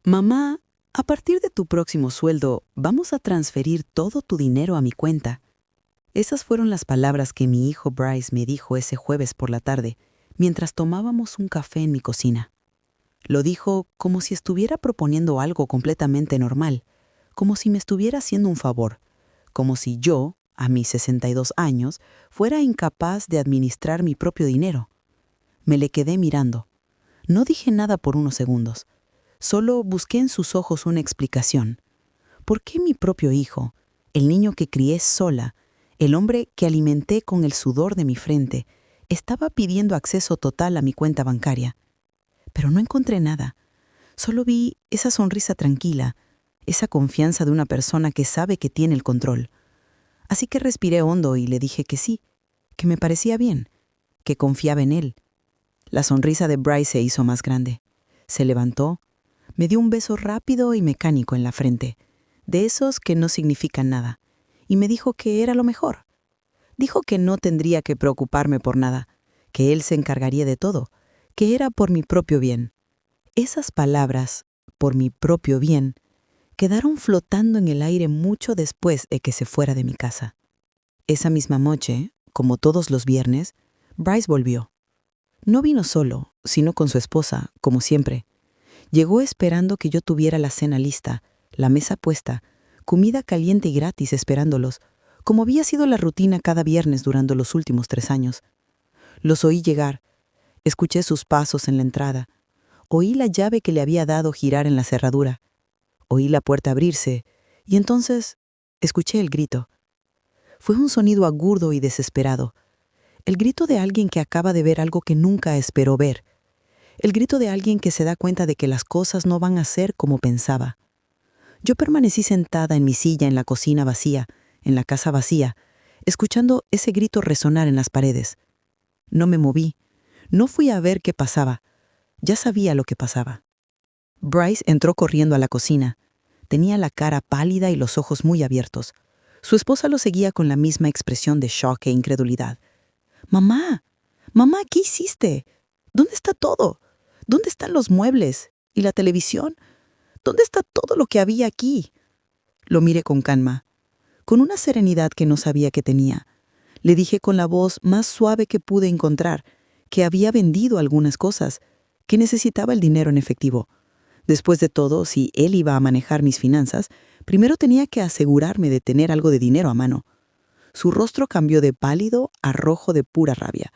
Mamá, a partir de tu próximo sueldo, vamos a transferir todo tu dinero a mi cuenta. Esas fueron las palabras que mi hijo Bryce me dijo ese jueves por la tarde, mientras tomábamos un café en mi cocina. Lo dijo como si estuviera proponiendo algo completamente normal, como si me estuviera haciendo un favor, como si yo, a mis 62 años, fuera incapaz de administrar mi propio dinero. Me le quedé mirando. No dije nada por unos segundos. Solo busqué en sus ojos una explicación. ¿Por qué mi propio hijo, el niño que crié sola, el hombre que alimenté con el sudor de mi frente, estaba pidiendo acceso total a mi cuenta bancaria? Pero no encontré nada. Solo vi esa sonrisa tranquila, esa confianza de una persona que sabe que tiene el control. Así que respiré hondo y le dije que sí, que me parecía bien, que confiaba en él. La sonrisa de Bryce se hizo más grande. Se levantó, me dio un beso rápido y mecánico en la frente, de esos que no significan nada, y me dijo que era lo mejor. Dijo que no tendría que preocuparme por nada, que él se encargaría de todo, que era por mi propio bien. Esas palabras, por mi propio bien, quedaron flotando en el aire mucho después de que se fuera de mi casa. Esa misma noche, como todos los viernes, Bryce volvió. No vino solo, sino con su esposa, como siempre. Llegó esperando que yo tuviera la cena lista, la mesa puesta, comida caliente y gratis esperándolos, como había sido la rutina cada viernes durante los últimos 3 años. Los oí llegar, escuché sus pasos en la entrada, oí la llave que le había dado girar en la cerradura, oí la puerta abrirse, y entonces escuché el grito. Fue un sonido agudo y desesperado, el grito de alguien que acaba de ver algo que nunca esperó ver, el grito de alguien que se da cuenta de que las cosas no van a ser como pensaba. Yo permanecí sentada en mi silla en la cocina vacía, en la casa vacía, escuchando ese grito resonar en las paredes. No me moví, no fui a ver qué pasaba, ya sabía lo que pasaba. Bryce entró corriendo a la cocina. Tenía la cara pálida y los ojos muy abiertos. Su esposa lo seguía con la misma expresión de shock e incredulidad. «Mamá, mamá, ¿qué hiciste? ¿Dónde está todo? ¿Dónde están los muebles? ¿Y la televisión? ¿Dónde está todo lo que había aquí?» Lo miré con calma, con una serenidad que no sabía que tenía. Le dije con la voz más suave que pude encontrar que había vendido algunas cosas, que necesitaba el dinero en efectivo. Después de todo, si él iba a manejar mis finanzas, primero tenía que asegurarme de tener algo de dinero a mano. Su rostro cambió de pálido a rojo de pura rabia.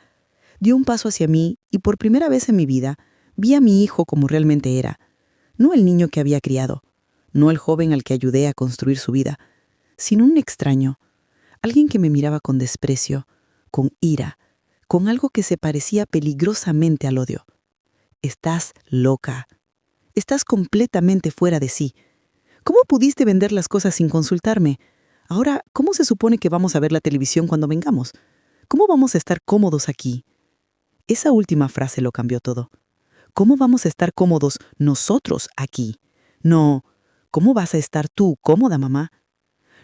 Dio un paso hacia mí y por primera vez en mi vida vi a mi hijo como realmente era. No el niño que había criado, no el joven al que ayudé a construir su vida, sino un extraño, alguien que me miraba con desprecio, con ira, con algo que se parecía peligrosamente al odio. «Estás loca. Estás completamente fuera de sí. ¿Cómo pudiste vender las cosas sin consultarme? Ahora, ¿cómo se supone que vamos a ver la televisión cuando vengamos? ¿Cómo vamos a estar cómodos aquí?» Esa última frase lo cambió todo. ¿Cómo vamos a estar cómodos nosotros aquí? No, ¿cómo vas a estar tú cómoda, mamá?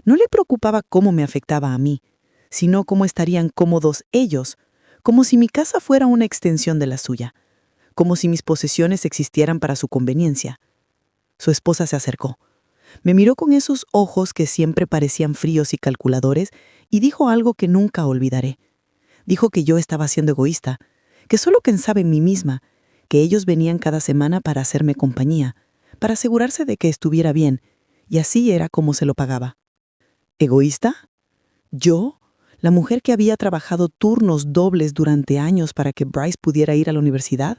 No le preocupaba cómo me afectaba a mí, sino cómo estarían cómodos ellos, como si mi casa fuera una extensión de la suya, como si mis posesiones existieran para su conveniencia. Su esposa se acercó. Me miró con esos ojos que siempre parecían fríos y calculadores y dijo algo que nunca olvidaré. Dijo que yo estaba siendo egoísta, que solo pensaba en mí misma, que ellos venían cada semana para hacerme compañía, para asegurarse de que estuviera bien, y así era como se lo pagaba. ¿Egoísta? ¿Yo? ¿La mujer que había trabajado turnos dobles durante años para que Bryce pudiera ir a la universidad?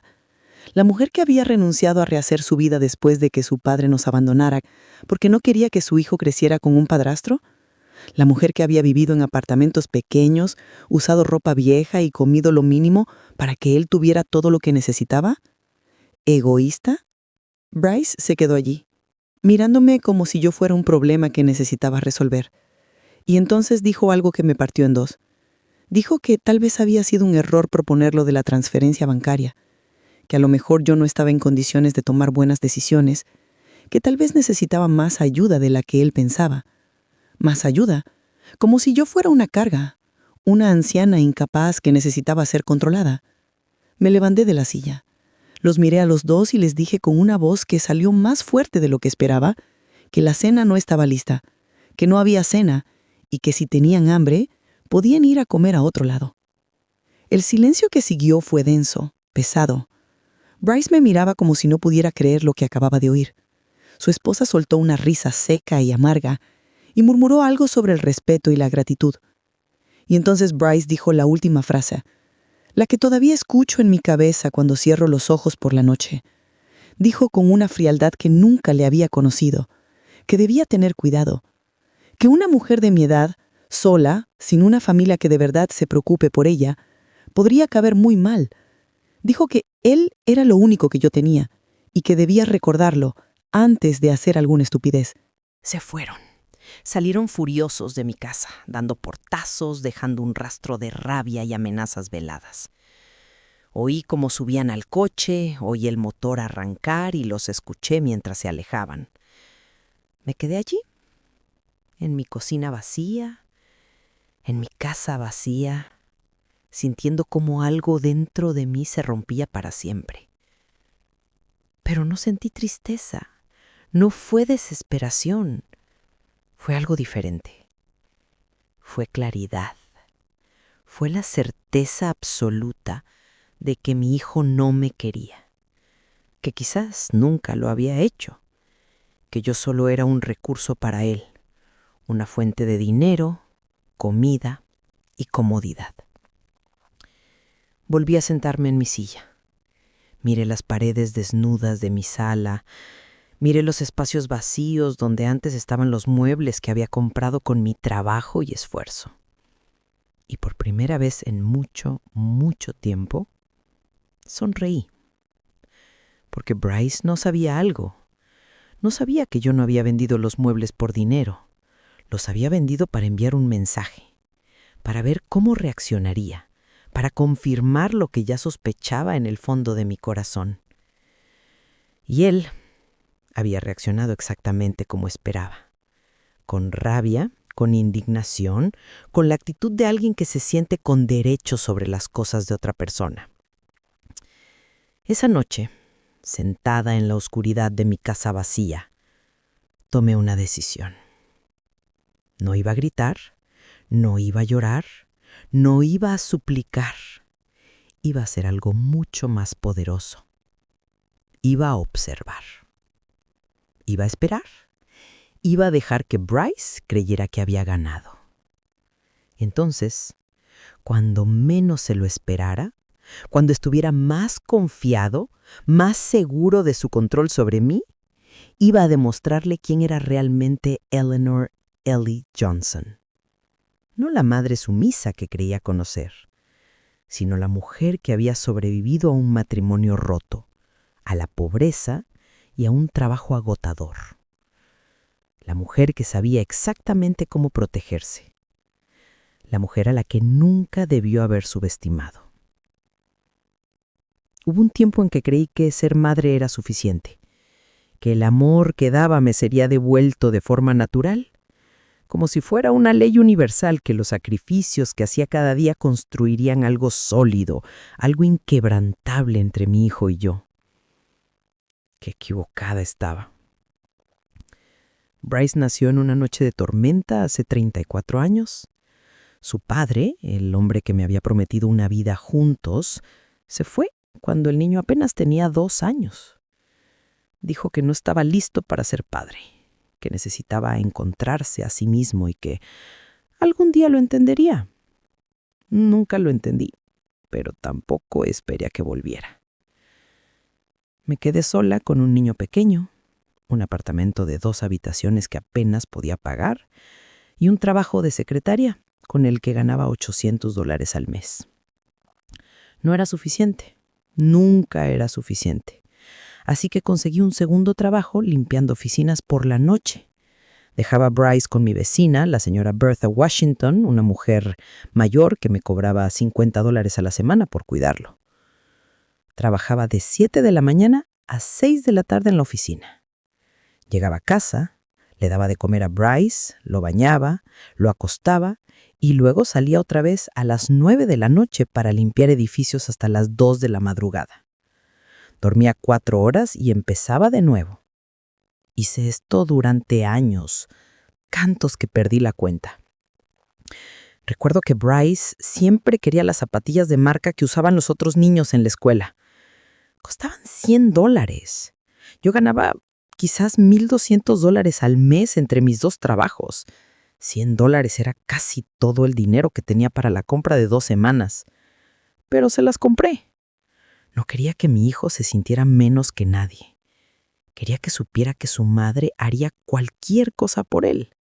¿La mujer que había renunciado a rehacer su vida después de que su padre nos abandonara porque no quería que su hijo creciera con un padrastro? ¿La mujer que había vivido en apartamentos pequeños, usado ropa vieja y comido lo mínimo para que él tuviera todo lo que necesitaba? ¿Egoísta? Bryce se quedó allí, mirándome como si yo fuera un problema que necesitaba resolver. Y entonces dijo algo que me partió en dos. Dijo que tal vez había sido un error proponerlo de la transferencia bancaria, que a lo mejor yo no estaba en condiciones de tomar buenas decisiones, que tal vez necesitaba más ayuda de la que él pensaba. Más ayuda, como si yo fuera una carga, una anciana incapaz que necesitaba ser controlada. Me levanté de la silla. Los miré a los dos y les dije con una voz que salió más fuerte de lo que esperaba, que la cena no estaba lista, que no había cena y que si tenían hambre, podían ir a comer a otro lado. El silencio que siguió fue denso, pesado. Bryce me miraba como si no pudiera creer lo que acababa de oír. Su esposa soltó una risa seca y amarga y murmuró algo sobre el respeto y la gratitud. Y entonces Bryce dijo la última frase, la que todavía escucho en mi cabeza cuando cierro los ojos por la noche. Dijo con una frialdad que nunca le había conocido, que debía tener cuidado, que una mujer de mi edad, sola, sin una familia que de verdad se preocupe por ella, podría caber muy mal. Dijo que él era lo único que yo tenía y que debía recordarlo antes de hacer alguna estupidez. Se fueron. Salieron furiosos de mi casa, dando portazos, dejando un rastro de rabia y amenazas veladas. Oí cómo subían al coche, oí el motor arrancar y los escuché mientras se alejaban. Me quedé allí, en mi cocina vacía, en mi casa vacía, sintiendo como algo dentro de mí se rompía para siempre. Pero no sentí tristeza, no fue desesperación, fue algo diferente. Fue claridad, fue la certeza absoluta de que mi hijo no me quería, que quizás nunca lo había hecho, que yo solo era un recurso para él, una fuente de dinero, comida y comodidad. Volví a sentarme en mi silla. Miré las paredes desnudas de mi sala, miré los espacios vacíos donde antes estaban los muebles que había comprado con mi trabajo y esfuerzo. Y por primera vez en mucho, mucho tiempo, sonreí. Porque Bryce no sabía algo. No sabía que yo no había vendido los muebles por dinero. Los había vendido para enviar un mensaje, para ver cómo reaccionaría, para confirmar lo que ya sospechaba en el fondo de mi corazón. Y él había reaccionado exactamente como esperaba, con rabia, con indignación, con la actitud de alguien que se siente con derecho sobre las cosas de otra persona. Esa noche, sentada en la oscuridad de mi casa vacía, tomé una decisión. No iba a gritar, no iba a llorar, no iba a suplicar. Iba a hacer algo mucho más poderoso. Iba a observar. Iba a esperar. Iba a dejar que Bryce creyera que había ganado. Entonces, cuando menos se lo esperara, cuando estuviera más confiado, más seguro de su control sobre mí, iba a demostrarle quién era realmente Eleanor Ellie Johnson. No la madre sumisa que creía conocer, sino la mujer que había sobrevivido a un matrimonio roto, a la pobreza y a un trabajo agotador. La mujer que sabía exactamente cómo protegerse. La mujer a la que nunca debió haber subestimado. Hubo un tiempo en que creí que ser madre era suficiente, que el amor que daba me sería devuelto de forma natural, como si fuera una ley universal que los sacrificios que hacía cada día construirían algo sólido, algo inquebrantable entre mi hijo y yo. Qué equivocada estaba. Bryce nació en una noche de tormenta hace 34 años. Su padre, el hombre que me había prometido una vida juntos, se fue cuando el niño apenas tenía 2 años. Dijo que no estaba listo para ser padre, que necesitaba encontrarse a sí mismo y que algún día lo entendería. Nunca lo entendí, pero tampoco esperé a que volviera. Me quedé sola con un niño pequeño, un apartamento de 2 habitaciones que apenas podía pagar y un trabajo de secretaria con el que ganaba $800 al mes. No era suficiente, nunca era suficiente. Así que conseguí un segundo trabajo limpiando oficinas por la noche. Dejaba a Bryce con mi vecina, la señora Bertha Washington, una mujer mayor que me cobraba $50 a la semana por cuidarlo. Trabajaba de 7 de la mañana a 6 de la tarde en la oficina. Llegaba a casa, le daba de comer a Bryce, lo bañaba, lo acostaba y luego salía otra vez a las 9 de la noche para limpiar edificios hasta las 2 de la madrugada. Dormía 4 horas y empezaba de nuevo. Hice esto durante años, tantos que perdí la cuenta. Recuerdo que Bryce siempre quería las zapatillas de marca que usaban los otros niños en la escuela. Costaban $100. Yo ganaba quizás $1,200 al mes entre mis 2 trabajos. $100 era casi todo el dinero que tenía para la compra de 2 semanas. Pero se las compré. No quería que mi hijo se sintiera menos que nadie. Quería que supiera que su madre haría cualquier cosa por él.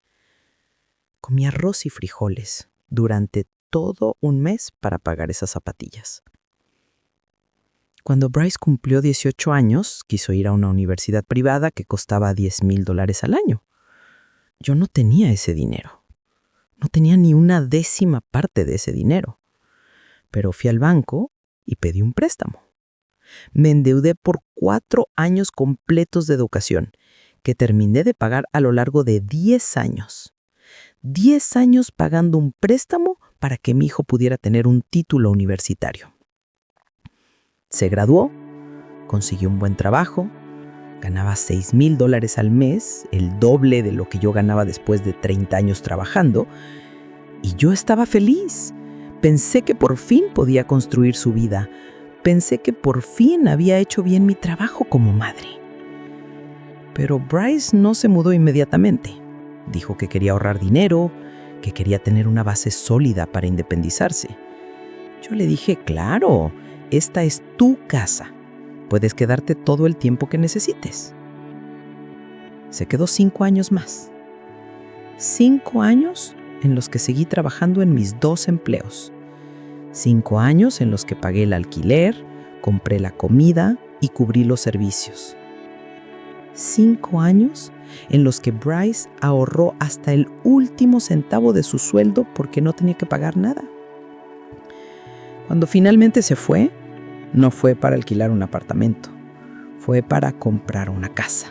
Comí arroz y frijoles durante todo un mes para pagar esas zapatillas. Cuando Bryce cumplió 18 años, quiso ir a una universidad privada que costaba $10,000 al año. Yo no tenía ese dinero. No tenía ni una décima parte de ese dinero. Pero fui al banco y pedí un préstamo. Me endeudé por 4 años completos de educación, que terminé de pagar a lo largo de 10 años. 10 años pagando un préstamo para que mi hijo pudiera tener un título universitario. Se graduó, consiguió un buen trabajo, ganaba $6,000 al mes, el doble de lo que yo ganaba después de 30 años trabajando, y yo estaba feliz. Pensé que por fin podía construir su vida. Pensé que por fin había hecho bien mi trabajo como madre. Pero Bryce no se mudó inmediatamente. Dijo que quería ahorrar dinero, que quería tener una base sólida para independizarse. Yo le dije, claro, esta es tu casa. Puedes quedarte todo el tiempo que necesites. Se quedó 5 años más. 5 años en los que seguí trabajando en mis 2 empleos. 5 años en los que pagué el alquiler, compré la comida y cubrí los servicios. 5 años en los que Bryce ahorró hasta el último centavo de su sueldo porque no tenía que pagar nada. Cuando finalmente se fue, no fue para alquilar un apartamento, fue para comprar una casa.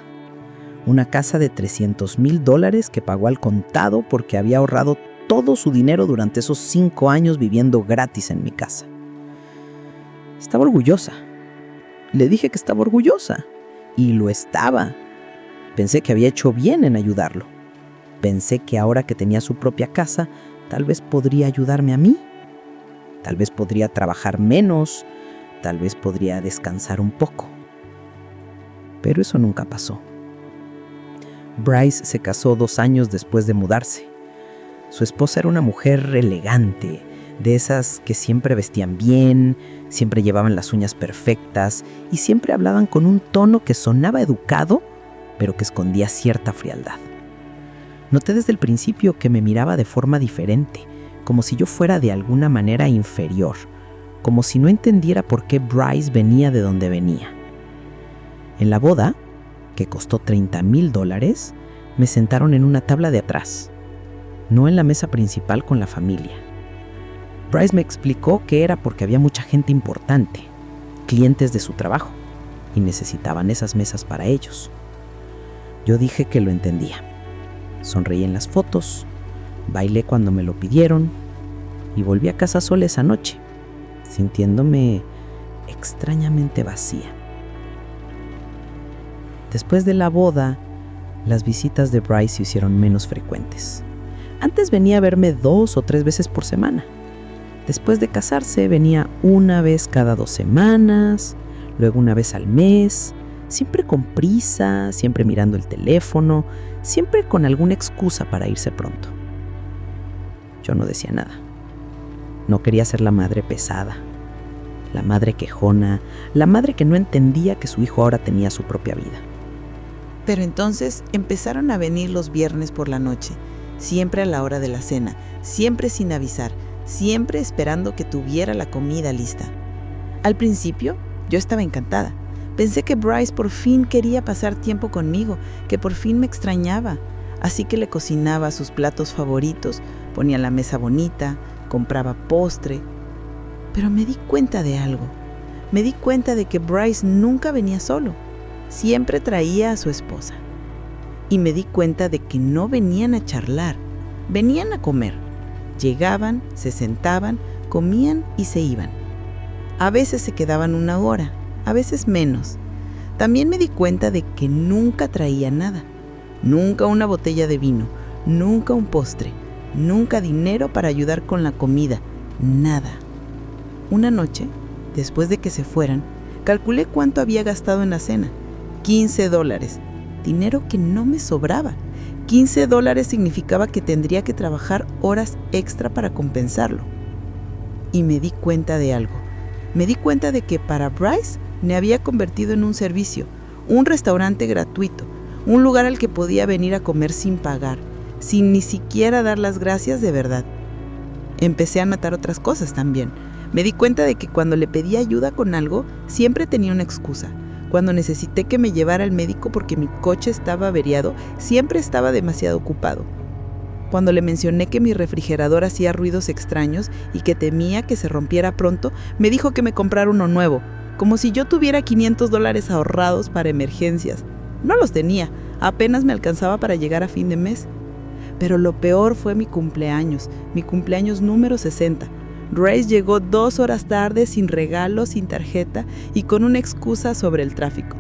Una casa de $300,000 que pagó al contado porque había ahorrado todo su dinero durante esos 5 años viviendo gratis en mi casa. Estaba orgullosa. Le dije que estaba orgullosa. Y lo estaba. Pensé que había hecho bien en ayudarlo. Pensé que ahora que tenía su propia casa, tal vez podría ayudarme a mí. Tal vez podría trabajar menos. Tal vez podría descansar un poco. Pero eso nunca pasó. Bryce se casó 2 años después de mudarse. Su esposa era una mujer elegante, de esas que siempre vestían bien, siempre llevaban las uñas perfectas y siempre hablaban con un tono que sonaba educado, pero que escondía cierta frialdad. Noté desde el principio que me miraba de forma diferente, como si yo fuera de alguna manera inferior, como si no entendiera por qué Bryce venía de donde venía. En la boda, que costó $30,000, me sentaron en una tabla de atrás, no en la mesa principal con la familia. Bryce me explicó que era porque había mucha gente importante, clientes de su trabajo, y necesitaban esas mesas para ellos. Yo dije que lo entendía. Sonreí en las fotos, bailé cuando me lo pidieron y volví a casa sola esa noche, sintiéndome extrañamente vacía. Después de la boda, las visitas de Bryce se hicieron menos frecuentes. Antes venía a verme 2 o 3 veces por semana. Después de casarse, venía una vez cada 2 semanas, luego una vez al mes, siempre con prisa, siempre mirando el teléfono, siempre con alguna excusa para irse pronto. Yo no decía nada. No quería ser la madre pesada, la madre quejona, la madre que no entendía que su hijo ahora tenía su propia vida. Pero entonces empezaron a venir los viernes por la noche, siempre a la hora de la cena, siempre sin avisar, siempre esperando que tuviera la comida lista. Al principio, yo estaba encantada. Pensé que Bryce por fin quería pasar tiempo conmigo, que por fin me extrañaba. Así que le cocinaba sus platos favoritos, ponía la mesa bonita, compraba postre. Pero me di cuenta de algo. Me di cuenta de que Bryce nunca venía solo. Siempre traía a su esposa. Y me di cuenta de que no venían a charlar, venían a comer. Llegaban, se sentaban, comían y se iban. A veces se quedaban 1 hora, a veces menos. También me di cuenta de que nunca traía nada. Nunca una botella de vino, nunca un postre, nunca dinero para ayudar con la comida, nada. Una noche, después de que se fueran, calculé cuánto había gastado en la cena. $15. Dinero que no me sobraba. $15 significaba que tendría que trabajar horas extra para compensarlo. Y me di cuenta de algo. Me di cuenta de que para Bryce me había convertido en un servicio, un restaurante gratuito, un lugar al que podía venir a comer sin pagar, sin ni siquiera dar las gracias de verdad. Empecé a notar otras cosas también. Me di cuenta de que cuando le pedí ayuda con algo, siempre tenía una excusa. Cuando necesité que me llevara al médico porque mi coche estaba averiado, siempre estaba demasiado ocupado. Cuando le mencioné que mi refrigerador hacía ruidos extraños y que temía que se rompiera pronto, me dijo que me comprara uno nuevo, como si yo tuviera $500 ahorrados para emergencias. No los tenía, apenas me alcanzaba para llegar a fin de mes. Pero lo peor fue mi cumpleaños número 60. Bryce llegó 2 horas tarde, sin regalo, sin tarjeta y con una excusa sobre el tráfico.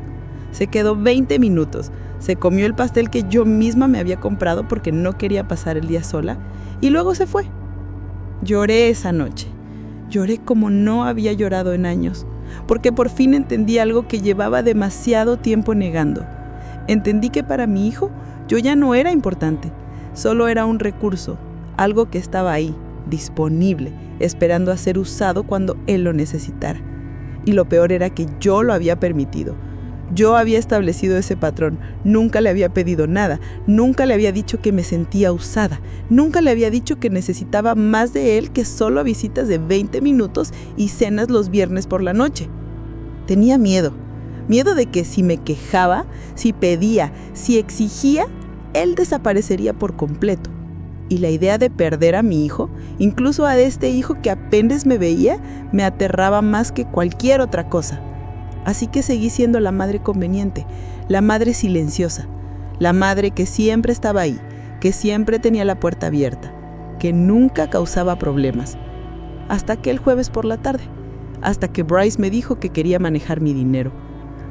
Se quedó 20 minutos, se comió el pastel que yo misma me había comprado porque no quería pasar el día sola y luego se fue. Lloré esa noche. Lloré como no había llorado en años, porque por fin entendí algo que llevaba demasiado tiempo negando. Entendí que para mi hijo yo ya no era importante, solo era un recurso, algo que estaba ahí, disponible, esperando a ser usado cuando él lo necesitara. Y lo peor era que yo lo había permitido. Yo había establecido ese patrón, nunca le había pedido nada, nunca le había dicho que me sentía usada, nunca le había dicho que necesitaba más de él que solo visitas de 20 minutos y cenas los viernes por la noche. Tenía miedo de que si me quejaba, si pedía, si exigía, él desaparecería por completo. Y la idea de perder a mi hijo, incluso a este hijo que apenas me veía, me aterraba más que cualquier otra cosa. Así que seguí siendo la madre conveniente, la madre silenciosa, la madre que siempre estaba ahí, que siempre tenía la puerta abierta, que nunca causaba problemas. Hasta aquel jueves por la tarde, hasta que Bryce me dijo que quería manejar mi dinero.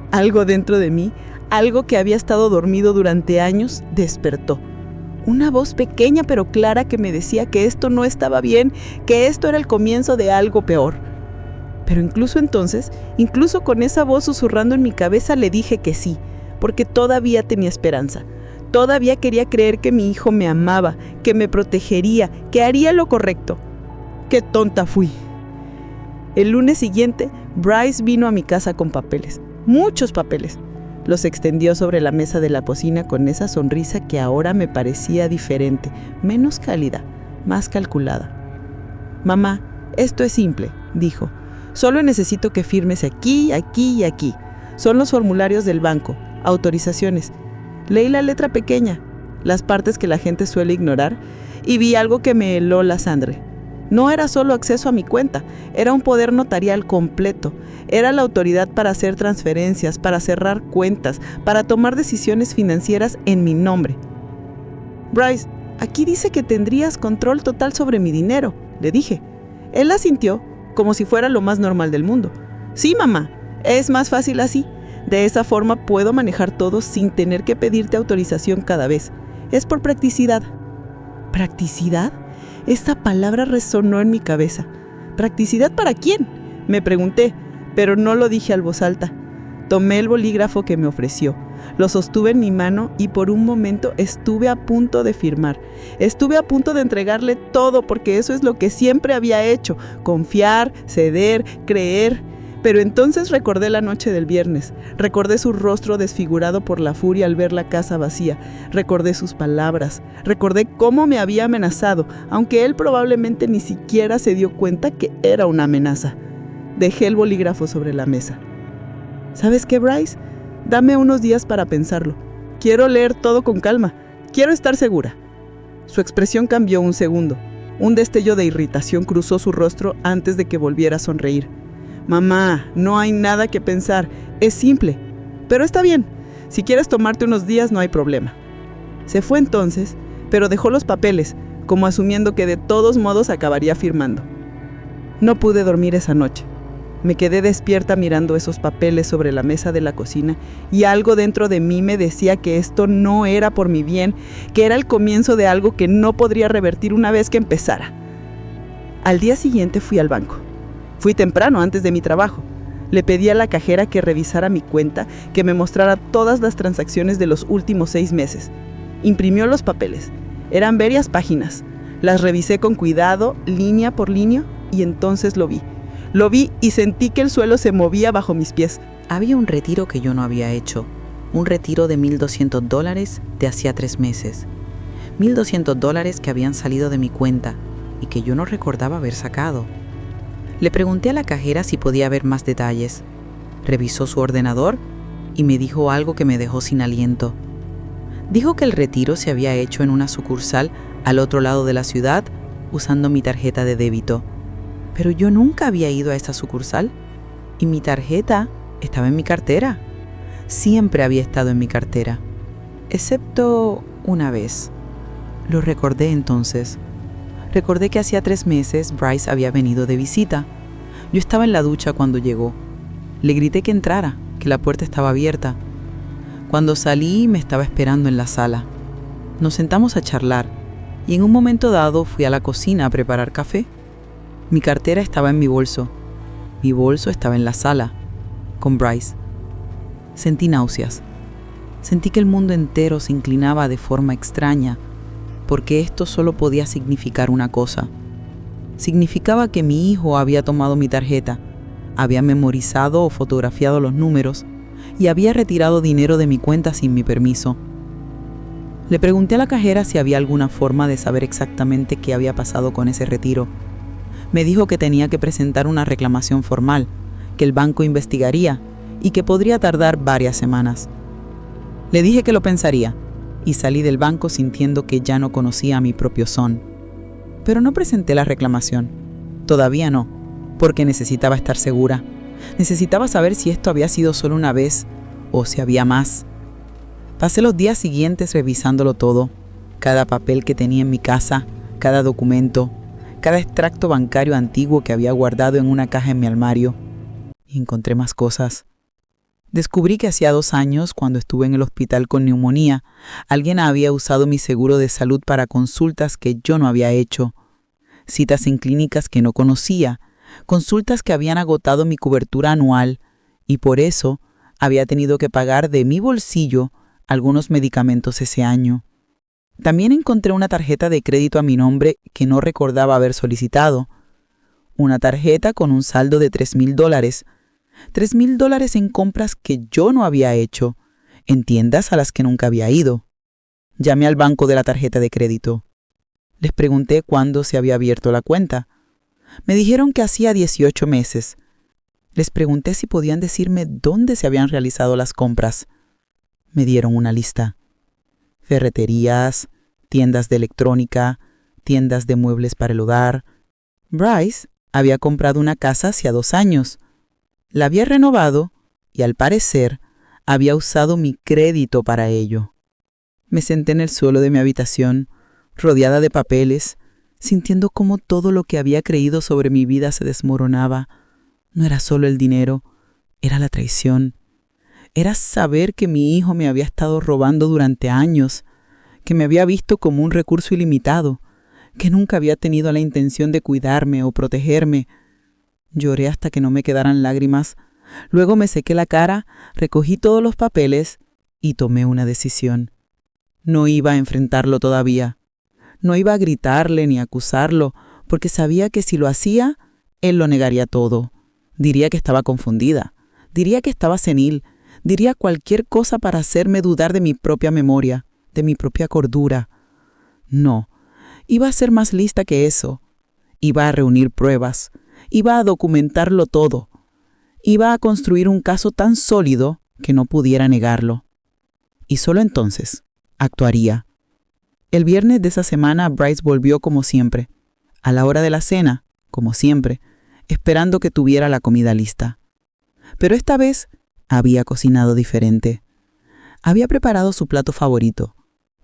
Algo dentro de mí, algo que había estado dormido durante años, despertó. Una voz pequeña pero clara que me decía que esto no estaba bien, que esto era el comienzo de algo peor. Pero incluso entonces, incluso con esa voz susurrando en mi cabeza, le dije que sí, porque todavía tenía esperanza. Todavía quería creer que mi hijo me amaba, que me protegería, que haría lo correcto. ¡Qué tonta fui! El lunes siguiente, Bryce vino a mi casa con papeles, muchos papeles. Los extendió sobre la mesa de la cocina con esa sonrisa que ahora me parecía diferente, menos cálida, más calculada. «Mamá, esto es simple», dijo. «Solo necesito que firmes aquí, aquí y aquí. Son los formularios del banco, autorizaciones». Leí la letra pequeña, las partes que la gente suele ignorar, y vi algo que me heló la sangre. No era solo acceso a mi cuenta, era un poder notarial completo. Era la autoridad para hacer transferencias, para cerrar cuentas, para tomar decisiones financieras en mi nombre. «Bryce, aquí dice que tendrías control total sobre mi dinero», le dije. Él asintió, como si fuera lo más normal del mundo. «Sí, mamá, es más fácil así. De esa forma puedo manejar todo sin tener que pedirte autorización cada vez. Es por practicidad». ¿Practicidad? Esa palabra resonó en mi cabeza. ¿Practicidad para quién?, me pregunté, pero no lo dije a voz alta. Tomé el bolígrafo que me ofreció, lo sostuve en mi mano y por un momento estuve a punto de firmar. Estuve a punto de entregarle todo porque eso es lo que siempre había hecho, confiar, ceder, creer. Pero entonces recordé la noche del viernes, recordé su rostro desfigurado por la furia al ver la casa vacía, recordé sus palabras, recordé cómo me había amenazado, aunque él probablemente ni siquiera se dio cuenta que era una amenaza. Dejé el bolígrafo sobre la mesa. ¿Sabes qué, Bryce? Dame unos días para pensarlo. Quiero leer todo con calma, quiero estar segura. Su expresión cambió un segundo. Un destello de irritación cruzó su rostro antes de que volviera a sonreír. «Mamá, no hay nada que pensar, es simple. Pero está bien, si quieres tomarte unos días no hay problema». Se fue entonces, pero dejó los papeles, como asumiendo que de todos modos acabaría firmando. No pude dormir esa noche. Me quedé despierta mirando esos papeles sobre la mesa de la cocina y algo dentro de mí me decía que esto no era por mi bien, que era el comienzo de algo que no podría revertir una vez que empezara. Al día siguiente fui al banco. Fui temprano, antes de mi trabajo. Le pedí a la cajera que revisara mi cuenta, que me mostrara todas las transacciones de los últimos 6 meses. Imprimió los papeles. Eran varias páginas. Las revisé con cuidado, línea por línea, y entonces lo vi. Lo vi y sentí que el suelo se movía bajo mis pies. Había un retiro que yo no había hecho. Un retiro de $1,200 de hacía 3 meses. $1,200 que habían salido de mi cuenta y que yo no recordaba haber sacado. Le pregunté a la cajera si podía ver más detalles. Revisó su ordenador y me dijo algo que me dejó sin aliento. Dijo que el retiro se había hecho en una sucursal al otro lado de la ciudad usando mi tarjeta de débito. Pero yo nunca había ido a esa sucursal y mi tarjeta estaba en mi cartera. Siempre había estado en mi cartera, excepto una vez. Lo recordé entonces. Recordé que hacía 3 meses Bryce había venido de visita. Yo estaba en la ducha cuando llegó. Le grité que entrara, que la puerta estaba abierta. Cuando salí me estaba esperando en la sala. Nos sentamos a charlar y en un momento dado fui a la cocina a preparar café. Mi cartera estaba en mi bolso. Mi bolso estaba en la sala, con Bryce. Sentí náuseas. Sentí que el mundo entero se inclinaba de forma extraña, porque esto solo podía significar una cosa. Significaba que mi hijo había tomado mi tarjeta, había memorizado o fotografiado los números y había retirado dinero de mi cuenta sin mi permiso. Le pregunté a la cajera si había alguna forma de saber exactamente qué había pasado con ese retiro. Me dijo que tenía que presentar una reclamación formal, que el banco investigaría y que podría tardar varias semanas. Le dije que lo pensaría y salí del banco sintiendo que ya no conocía a mi propio son. Pero no presenté la reclamación. Todavía no, porque necesitaba estar segura. Necesitaba saber si esto había sido solo una vez o si había más. Pasé los días siguientes revisándolo todo, cada papel que tenía en mi casa, cada documento, cada extracto bancario antiguo que había guardado en una caja en mi armario. Y encontré más cosas. Descubrí que hacía 2 años, cuando estuve en el hospital con neumonía, alguien había usado mi seguro de salud para consultas que yo no había hecho, citas en clínicas que no conocía, consultas que habían agotado mi cobertura anual, y por eso había tenido que pagar de mi bolsillo algunos medicamentos ese año. También encontré una tarjeta de crédito a mi nombre que no recordaba haber solicitado. Una tarjeta con un saldo de $3,000. $3,000 en compras que yo no había hecho, en tiendas a las que nunca había ido. Llamé al banco de la tarjeta de crédito. Les pregunté cuándo se había abierto la cuenta. Me dijeron que hacía 18 meses. Les pregunté si podían decirme dónde se habían realizado las compras. Me dieron una lista. Ferreterías, tiendas de electrónica, tiendas de muebles para el hogar. Bryce había comprado una casa hacía 2 años. La había renovado y, al parecer, había usado mi crédito para ello. Me senté en el suelo de mi habitación, rodeada de papeles, sintiendo cómo todo lo que había creído sobre mi vida se desmoronaba. No era solo el dinero, era la traición. Era saber que mi hijo me había estado robando durante años, que me había visto como un recurso ilimitado, que nunca había tenido la intención de cuidarme o protegerme. Lloré hasta que no me quedaran lágrimas. Luego me sequé la cara, recogí todos los papeles y tomé una decisión. No iba a enfrentarlo todavía. No iba a gritarle ni a acusarlo, porque sabía que si lo hacía, él lo negaría todo. Diría que estaba confundida, diría que estaba senil, diría cualquier cosa para hacerme dudar de mi propia memoria, de mi propia cordura. No, iba a ser más lista que eso. Iba a reunir pruebas, iba a documentarlo todo. Iba a construir un caso tan sólido que no pudiera negarlo. Y solo entonces actuaría. El viernes de esa semana Bryce volvió como siempre, a la hora de la cena, como siempre, esperando que tuviera la comida lista. Pero esta vez había cocinado diferente. Había preparado su plato favorito,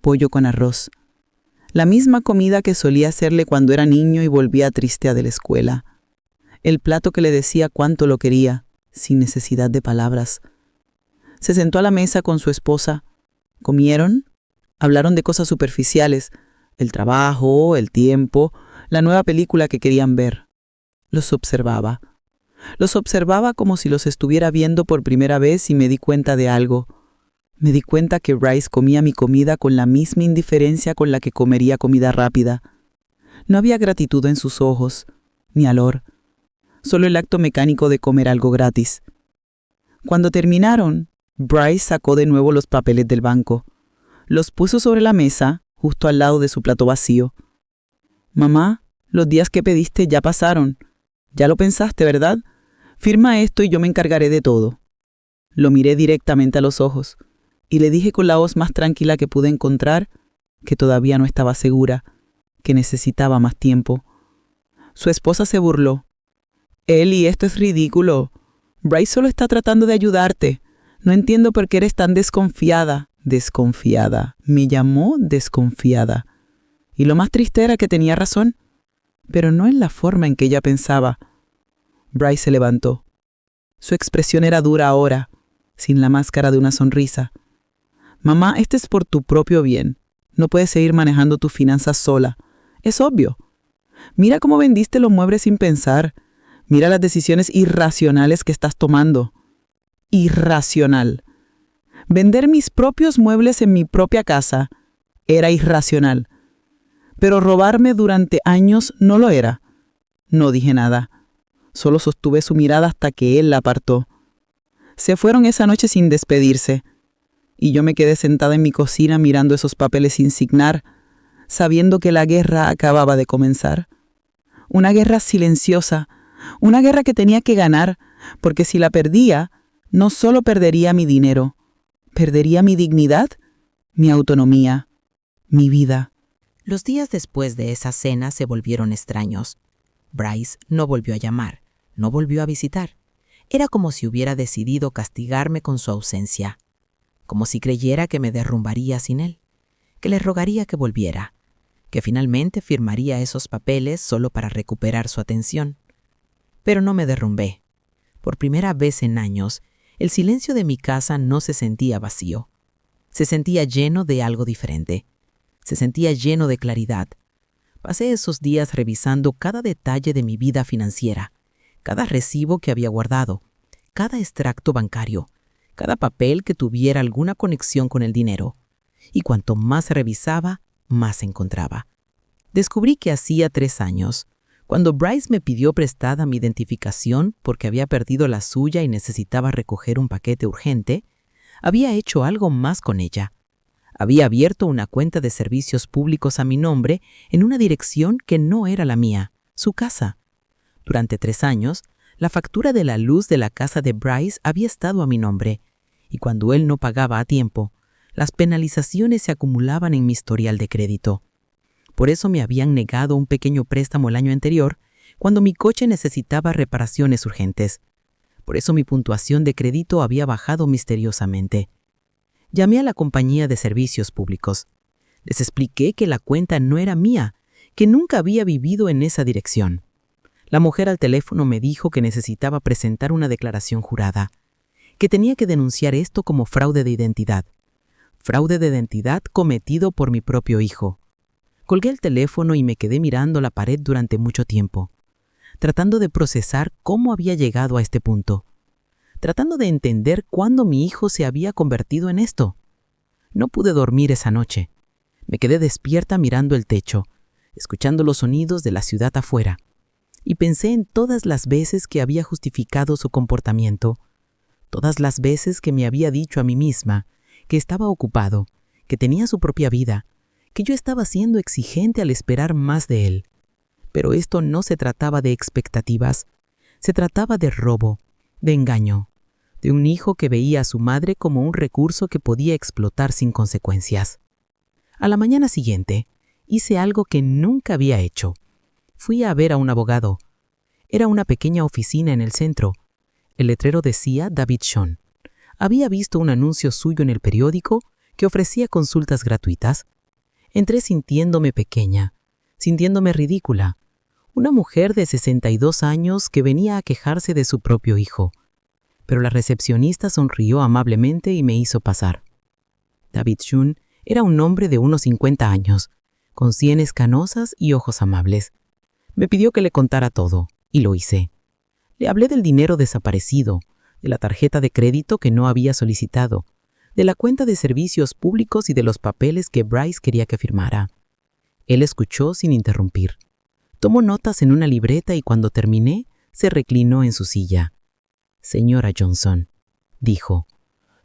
pollo con arroz. La misma comida que solía hacerle cuando era niño y volvía triste de la escuela. el plato que le decía cuánto lo quería, sin necesidad de palabras. Se sentó a la mesa con su esposa. Comieron, hablaron de cosas superficiales, el trabajo, el tiempo, la nueva película que querían ver. Los observaba. Los observaba como si los estuviera viendo por primera vez y me di cuenta de algo. Me di cuenta que Bryce comía mi comida con la misma indiferencia con la que comería comida rápida. No había gratitud en sus ojos, ni alor, solo el acto mecánico de comer algo gratis. Cuando terminaron, Bryce sacó de nuevo los papeles del banco. Los puso sobre la mesa, justo al lado de su plato vacío. «Mamá, los días que pediste ya pasaron. Ya lo pensaste, ¿verdad? Firma esto y yo me encargaré de todo». Lo miré directamente a los ojos y le dije con la voz más tranquila que pude encontrar que todavía no estaba segura, que necesitaba más tiempo. Su esposa se burló. «Ellie, esto es ridículo. Bryce solo está tratando de ayudarte. No entiendo por qué eres tan desconfiada». Desconfiada. Me llamó desconfiada. Y lo más triste era que tenía razón, pero no en la forma en que ella pensaba. Bryce se levantó. Su expresión era dura ahora, sin la máscara de una sonrisa. «Mamá, este es por tu propio bien. No puedes seguir manejando tus finanzas sola. Es obvio. Mira cómo vendiste los muebles sin pensar. Mira las decisiones irracionales que estás tomando». Irracional. Vender mis propios muebles en mi propia casa era irracional. Pero robarme durante años no lo era. No dije nada. Solo sostuve su mirada hasta que él la apartó. Se fueron esa noche sin despedirse. Y yo me quedé sentada en mi cocina mirando esos papeles sin signar, sabiendo que la guerra acababa de comenzar. Una guerra silenciosa, una guerra que tenía que ganar, porque si la perdía, no solo perdería mi dinero, perdería mi dignidad, mi autonomía, mi vida. Los días después de esa cena se volvieron extraños. Bryce no volvió a llamar, no volvió a visitar. Era como si hubiera decidido castigarme con su ausencia, como si creyera que me derrumbaría sin él, que le rogaría que volviera, que finalmente firmaría esos papeles solo para recuperar su atención. Pero no me derrumbé. Por primera vez en años, el silencio de mi casa no se sentía vacío. Se sentía lleno de algo diferente. Se sentía lleno de claridad. Pasé esos días revisando cada detalle de mi vida financiera, cada recibo que había guardado, cada extracto bancario, cada papel que tuviera alguna conexión con el dinero. Y cuanto más revisaba, más encontraba. Descubrí que hacía 3 años, cuando Bryce me pidió prestada mi identificación porque había perdido la suya y necesitaba recoger un paquete urgente, había hecho algo más con ella. Había abierto una cuenta de servicios públicos a mi nombre en una dirección que no era la mía, su casa. Durante 3 años, la factura de la luz de la casa de Bryce había estado a mi nombre, y cuando él no pagaba a tiempo, las penalizaciones se acumulaban en mi historial de crédito. Por eso me habían negado un pequeño préstamo el año anterior, cuando mi coche necesitaba reparaciones urgentes. Por eso mi puntuación de crédito había bajado misteriosamente. Llamé a la compañía de servicios públicos. Les expliqué que la cuenta no era mía, que nunca había vivido en esa dirección. La mujer al teléfono me dijo que necesitaba presentar una declaración jurada, que tenía que denunciar esto como fraude de identidad. Fraude de identidad cometido por mi propio hijo. Colgué el teléfono y me quedé mirando la pared durante mucho tiempo, tratando de procesar cómo había llegado a este punto, tratando de entender cuándo mi hijo se había convertido en esto. No pude dormir esa noche. Me quedé despierta mirando el techo, escuchando los sonidos de la ciudad afuera, y pensé en todas las veces que había justificado su comportamiento, todas las veces que me había dicho a mí misma que estaba ocupado, que tenía su propia vida, que yo estaba siendo exigente al esperar más de él. Pero esto no se trataba de expectativas, se trataba de robo, de engaño, de un hijo que veía a su madre como un recurso que podía explotar sin consecuencias. A la mañana siguiente, hice algo que nunca había hecho. Fui a ver a un abogado. Era una pequeña oficina en el centro. El letrero decía David Sean. Había visto un anuncio suyo en el periódico que ofrecía consultas gratuitas. Entré sintiéndome pequeña, sintiéndome ridícula. Una mujer de 62 años que venía a quejarse de su propio hijo. Pero la recepcionista sonrió amablemente y me hizo pasar. David Shun era un hombre de unos 50 años, con sienes canosas y ojos amables. Me pidió que le contara todo, y lo hice. Le hablé del dinero desaparecido, de la tarjeta de crédito que no había solicitado, de la cuenta de servicios públicos y de los papeles que Bryce quería que firmara. Él escuchó sin interrumpir. Tomó notas en una libreta y cuando terminé, se reclinó en su silla. «Señora Johnson», dijo,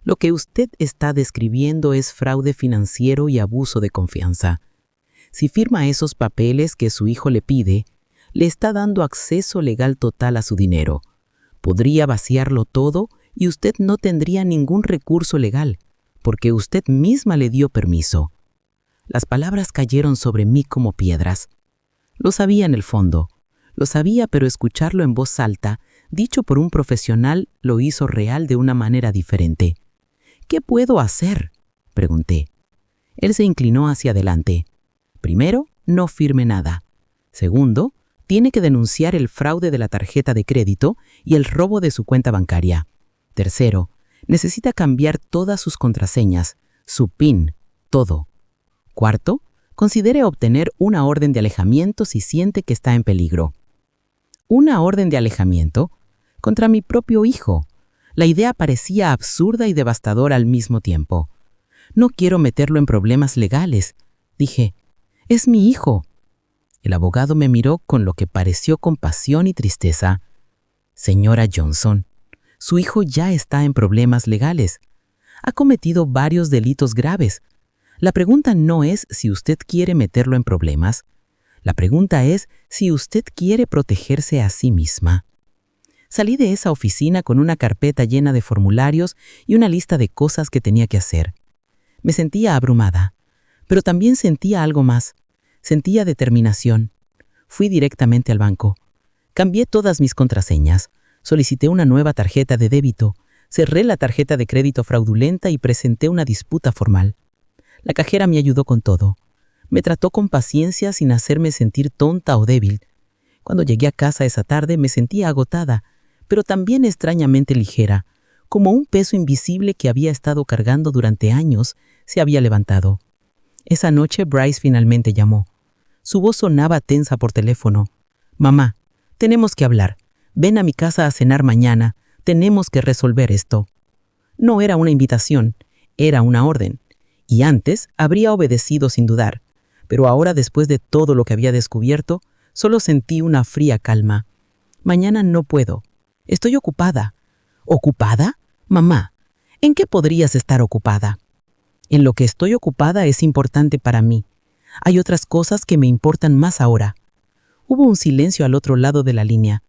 «lo que usted está describiendo es fraude financiero y abuso de confianza. Si firma esos papeles que su hijo le pide, le está dando acceso legal total a su dinero. Podría vaciarlo todo y usted no tendría ningún recurso legal, porque usted misma le dio permiso». Las palabras cayeron sobre mí como piedras. Lo sabía en el fondo. Lo sabía, pero escucharlo en voz alta, dicho por un profesional, lo hizo real de una manera diferente. «¿Qué puedo hacer?», pregunté. Él se inclinó hacia adelante. «Primero, no firme nada. Segundo, tiene que denunciar el fraude de la tarjeta de crédito y el robo de su cuenta bancaria. Tercero, necesita cambiar todas sus contraseñas, su PIN, todo. Cuarto, considere obtener una orden de alejamiento si siente que está en peligro». ¿Una orden de alejamiento? Contra mi propio hijo. La idea parecía absurda y devastadora al mismo tiempo. «No quiero meterlo en problemas legales», dije. «Es mi hijo». El abogado me miró con lo que pareció compasión y tristeza. «Señora Johnson, su hijo ya está en problemas legales. Ha cometido varios delitos graves. La pregunta no es si usted quiere meterlo en problemas. La pregunta es si usted quiere protegerse a sí misma». Salí de esa oficina con una carpeta llena de formularios y una lista de cosas que tenía que hacer. Me sentía abrumada, pero también sentía algo más. Sentía determinación. Fui directamente al banco. Cambié todas mis contraseñas. Solicité una nueva tarjeta de débito. Cerré la tarjeta de crédito fraudulenta y presenté una disputa formal. La cajera me ayudó con todo. Me trató con paciencia sin hacerme sentir tonta o débil. Cuando llegué a casa esa tarde me sentía agotada, pero también extrañamente ligera, como un peso invisible que había estado cargando durante años se había levantado. Esa noche Bryce finalmente llamó. Su voz sonaba tensa por teléfono. «Mamá, tenemos que hablar. Ven a mi casa a cenar mañana. Tenemos que resolver esto». No era una invitación, era una orden. Y antes habría obedecido sin dudar. Pero ahora, después de todo lo que había descubierto, solo sentí una fría calma. «Mañana no puedo. Estoy ocupada». «¿Ocupada? Mamá, ¿en qué podrías estar ocupada?» «En lo que estoy ocupada es importante para mí. Hay otras cosas que me importan más ahora». Hubo un silencio al otro lado de la línea.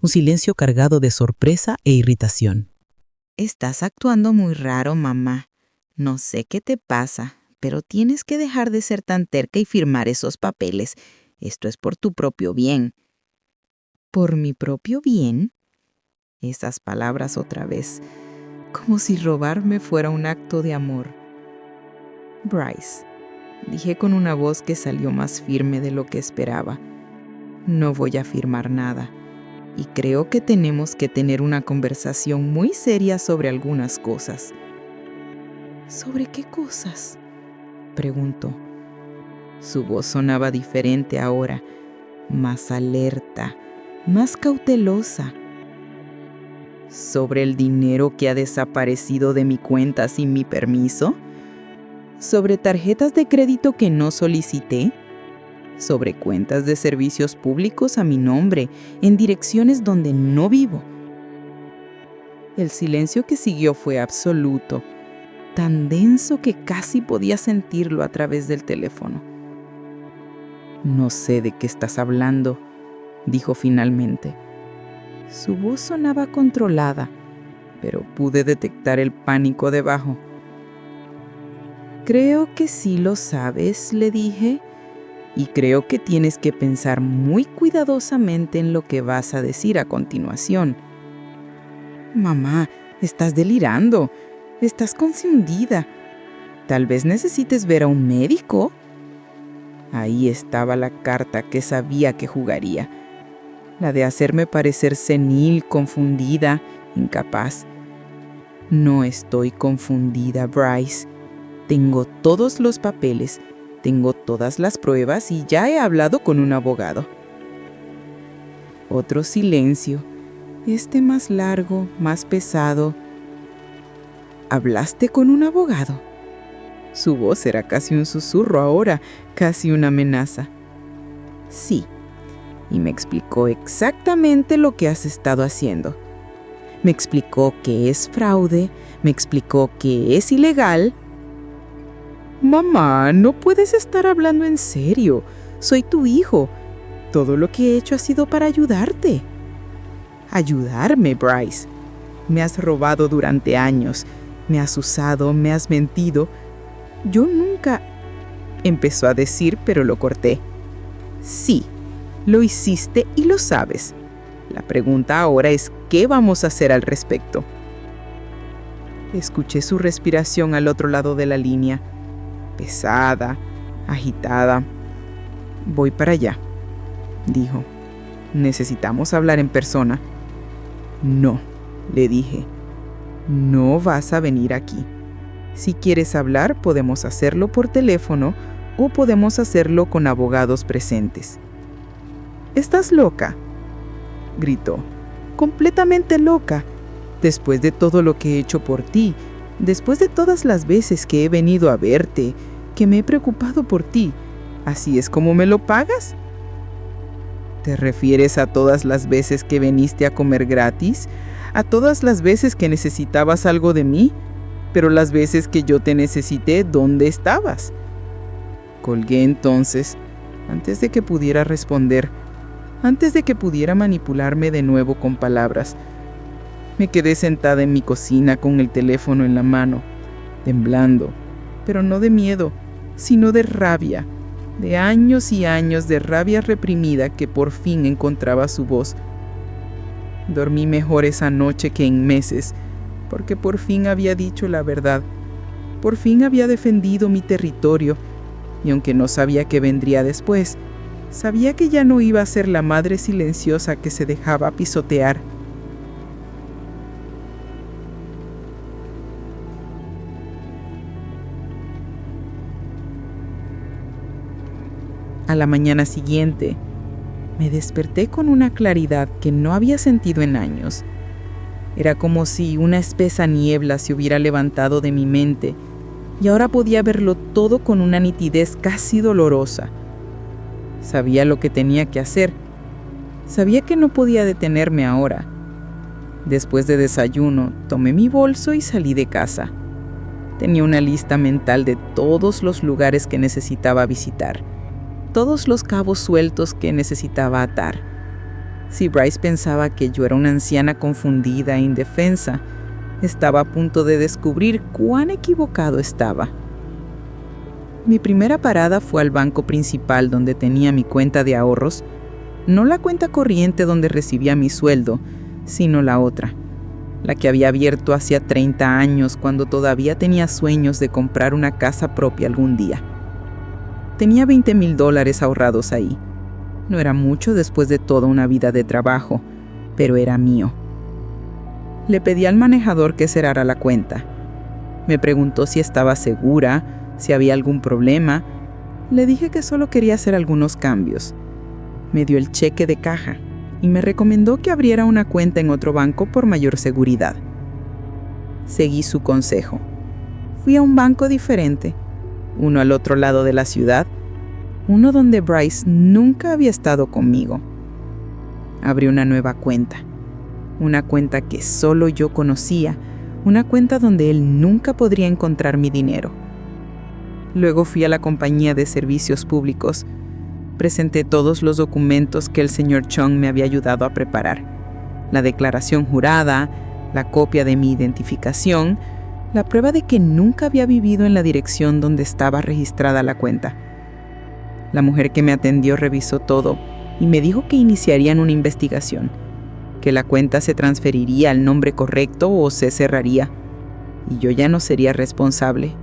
Un silencio cargado de sorpresa e irritación. Estás actuando muy raro, mamá. No sé qué te pasa, pero tienes que dejar de ser tan terca y firmar esos papeles. Esto es por tu propio bien. ¿Por mi propio bien? Esas palabras otra vez, como si robarme fuera un acto de amor. Bryce, dije con una voz que salió más firme de lo que esperaba. No voy a firmar nada. Y creo que tenemos que tener una conversación muy seria sobre algunas cosas. ¿Sobre qué cosas?, preguntó. Su voz sonaba diferente ahora, más alerta, más cautelosa. ¿Sobre el dinero que ha desaparecido de mi cuenta sin mi permiso? ¿Sobre tarjetas de crédito que no solicité? ¿Sobre cuentas de servicios públicos a mi nombre en direcciones donde no vivo? El silencio que siguió fue absoluto, tan denso que casi podía sentirlo a través del teléfono. «No sé de qué estás hablando», dijo finalmente. Su voz sonaba controlada, pero pude detectar el pánico debajo. «Creo que sí lo sabes», le dije, «y creo que tienes que pensar muy cuidadosamente en lo que vas a decir a continuación». «Mamá, estás delirando. Estás confundida. Tal vez necesites ver a un médico». Ahí estaba la carta que sabía que jugaría. La de hacerme parecer senil, confundida, incapaz. No estoy confundida, Bryce. Tengo todos los papeles, tengo todas las pruebas y ya he hablado con un abogado. Otro silencio, este más largo, más pesado. ¿Hablaste con un abogado? Su voz era casi un susurro ahora, casi una amenaza. Sí, y me explicó exactamente lo que has estado haciendo. Me explicó que es fraude, me explicó que es ilegal. Mamá, no puedes estar hablando en serio. Soy tu hijo. Todo lo que he hecho ha sido para ayudarte. Ayudarme, Bryce. Me has robado durante años. Me has usado, me has mentido. Yo nunca... Empezó a decir, pero lo corté. Sí, lo hiciste y lo sabes. La pregunta ahora es, ¿qué vamos a hacer al respecto? Escuché su respiración al otro lado de la línea. Pesada, agitada. Voy para allá, dijo. Necesitamos hablar en persona. No, le dije. No vas a venir aquí. Si quieres hablar, podemos hacerlo por teléfono o podemos hacerlo con abogados presentes. ¿Estás loca?, gritó. Completamente loca. Después de todo lo que he hecho por ti, después de todas las veces que he venido a verte, que me he preocupado por ti, ¿así es como me lo pagas? ¿Te refieres a todas las veces que viniste a comer gratis? ¿A todas las veces que necesitabas algo de mí? Pero las veces que yo te necesité, ¿dónde estabas? Colgué entonces, antes de que pudiera responder, antes de que pudiera manipularme de nuevo con palabras. Me quedé sentada en mi cocina con el teléfono en la mano, temblando, pero no de miedo, sino de rabia, de años y años de rabia reprimida que por fin encontraba su voz. Dormí mejor esa noche que en meses, porque por fin había dicho la verdad, por fin había defendido mi territorio, y aunque no sabía qué vendría después, sabía que ya no iba a ser la madre silenciosa que se dejaba pisotear. A la mañana siguiente, me desperté con una claridad que no había sentido en años. Era como si una espesa niebla se hubiera levantado de mi mente y ahora podía verlo todo con una nitidez casi dolorosa. Sabía lo que tenía que hacer. Sabía que no podía detenerme ahora. Después de desayuno, tomé mi bolso y salí de casa. Tenía una lista mental de todos los lugares que necesitaba visitar, todos los cabos sueltos que necesitaba atar. Si Bryce pensaba que yo era una anciana confundida e indefensa, estaba a punto de descubrir cuán equivocado estaba. Mi primera parada fue al banco principal donde tenía mi cuenta de ahorros, no la cuenta corriente donde recibía mi sueldo, sino la otra, la que había abierto hacía 30 años cuando todavía tenía sueños de comprar una casa propia algún día. Tenía $20,000 ahorrados ahí. No era mucho después de toda una vida de trabajo, pero era mío. Le pedí al manejador que cerrara la cuenta. Me preguntó si estaba segura, si había algún problema. Le dije que solo quería hacer algunos cambios. Me dio el cheque de caja y me recomendó que abriera una cuenta en otro banco por mayor seguridad. Seguí su consejo. Fui a un banco diferente, uno al otro lado de la ciudad, uno donde Bryce nunca había estado conmigo. Abrí una nueva cuenta, una cuenta que solo yo conocía, una cuenta donde él nunca podría encontrar mi dinero. Luego fui a la compañía de servicios públicos. Presenté todos los documentos que el señor Chung me había ayudado a preparar. La declaración jurada, la copia de mi identificación, la prueba de que nunca había vivido en la dirección donde estaba registrada la cuenta. La mujer que me atendió revisó todo y me dijo que iniciarían una investigación, que la cuenta se transferiría al nombre correcto o se cerraría, y yo ya no sería responsable.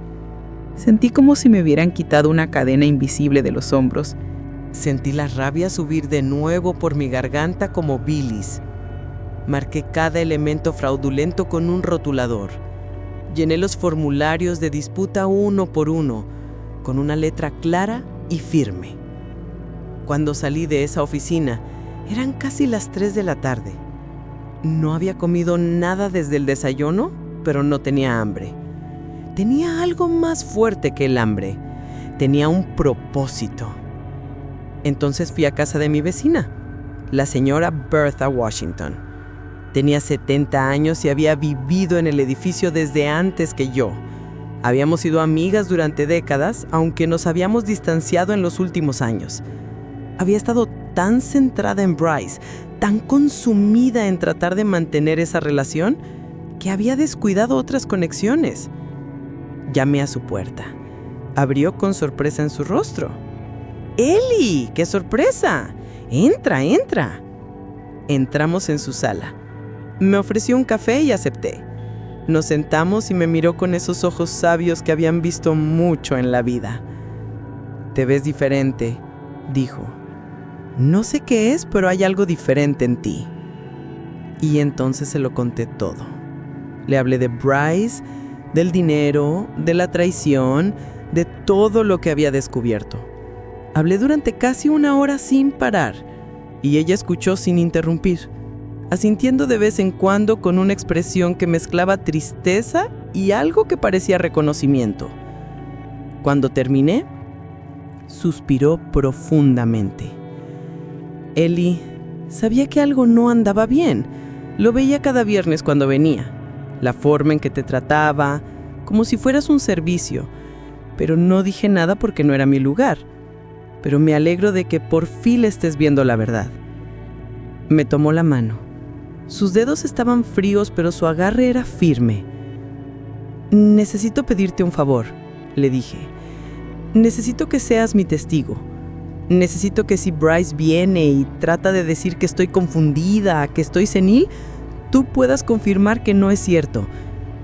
Sentí como si me hubieran quitado una cadena invisible de los hombros. Sentí la rabia subir de nuevo por mi garganta como bilis. Marqué cada elemento fraudulento con un rotulador. Llené los formularios de disputa uno por uno, con una letra clara y firme. Cuando salí de esa oficina, eran casi las 3 de la tarde. No había comido nada desde el desayuno, pero no tenía hambre. Tenía algo más fuerte que el hambre. Tenía un propósito. Entonces fui a casa de mi vecina, la señora Bertha Washington. Tenía 70 años y había vivido en el edificio desde antes que yo. Habíamos sido amigas durante décadas, aunque nos habíamos distanciado en los últimos años. Había estado tan centrada en Bryce, tan consumida en tratar de mantener esa relación, que había descuidado otras conexiones. Llamé a su puerta. Abrió con sorpresa en su rostro. ¡Ellie! ¡Qué sorpresa! ¡Entra, entra! Entramos en su sala. Me ofreció un café y acepté. Nos sentamos y me miró con esos ojos sabios que habían visto mucho en la vida. «Te ves diferente», dijo. «No sé qué es, pero hay algo diferente en ti». Y entonces se lo conté todo. Le hablé de Bryce, del dinero, de la traición, de todo lo que había descubierto. Hablé durante casi 1 hora sin parar, y ella escuchó sin interrumpir, asintiendo de vez en cuando con una expresión que mezclaba tristeza y algo que parecía reconocimiento. Cuando terminé, suspiró profundamente. Ellie, sabía que algo no andaba bien. Lo veía cada viernes cuando venía. La forma en que te trataba, como si fueras un servicio. Pero no dije nada porque no era mi lugar. Pero me alegro de que por fin estés viendo la verdad. Me tomó la mano. Sus dedos estaban fríos, pero su agarre era firme. «Necesito pedirte un favor», le dije. «Necesito que seas mi testigo. Necesito que si Bryce viene y trata de decir que estoy confundida, que estoy senil, tú puedas confirmar que no es cierto,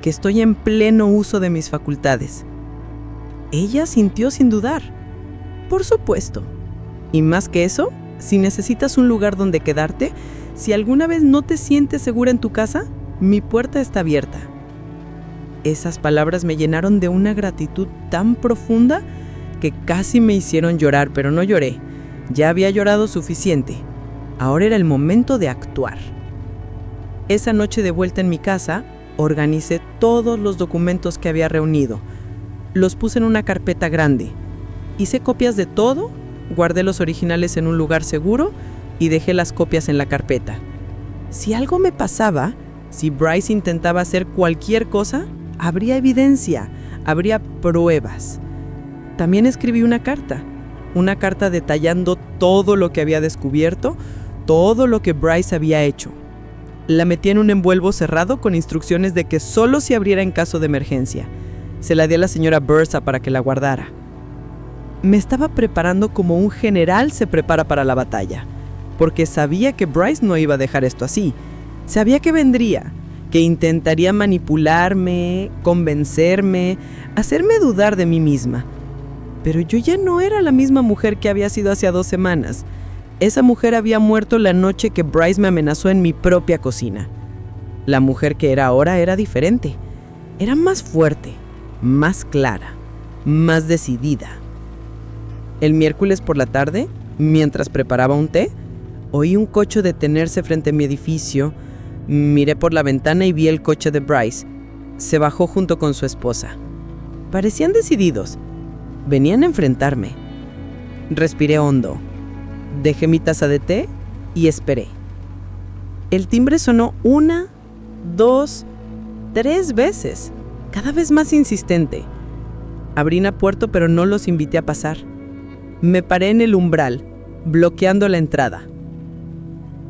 que estoy en pleno uso de mis facultades». Ella sintió sin dudar. «Por supuesto. Y más que eso, si necesitas un lugar donde quedarte, si alguna vez no te sientes segura en tu casa, mi puerta está abierta». Esas palabras me llenaron de una gratitud tan profunda que casi me hicieron llorar, pero no lloré. Ya había llorado suficiente. Ahora era el momento de actuar. Esa noche de vuelta en mi casa, organicé todos los documentos que había reunido. Los puse en una carpeta grande. Hice copias de todo, guardé los originales en un lugar seguro y dejé las copias en la carpeta. Si algo me pasaba, si Bryce intentaba hacer cualquier cosa, habría evidencia, habría pruebas. También escribí una carta detallando todo lo que había descubierto, todo lo que Bryce había hecho. La metí en un envuelvo cerrado con instrucciones de que solo se abriera en caso de emergencia. Se la di a la señora Bertha para que la guardara. Me estaba preparando como un general se prepara para la batalla, porque sabía que Bryce no iba a dejar esto así. Sabía que vendría, que intentaría manipularme, convencerme, hacerme dudar de mí misma. Pero yo ya no era la misma mujer que había sido hace 2 semanas. Esa mujer había muerto la noche que Bryce me amenazó en mi propia cocina. La mujer que era ahora era diferente. Era más fuerte, más clara, más decidida. El miércoles por la tarde, mientras preparaba un té, oí un coche detenerse frente a mi edificio. Miré por la ventana y vi el coche de Bryce. Se bajó junto con su esposa. Parecían decididos. Venían a enfrentarme. Respiré hondo. Dejé mi taza de té y esperé. El timbre sonó 1, 2, 3 veces, cada vez más insistente. Abrí la puerta, pero no los invité a pasar. Me paré en el umbral, bloqueando la entrada.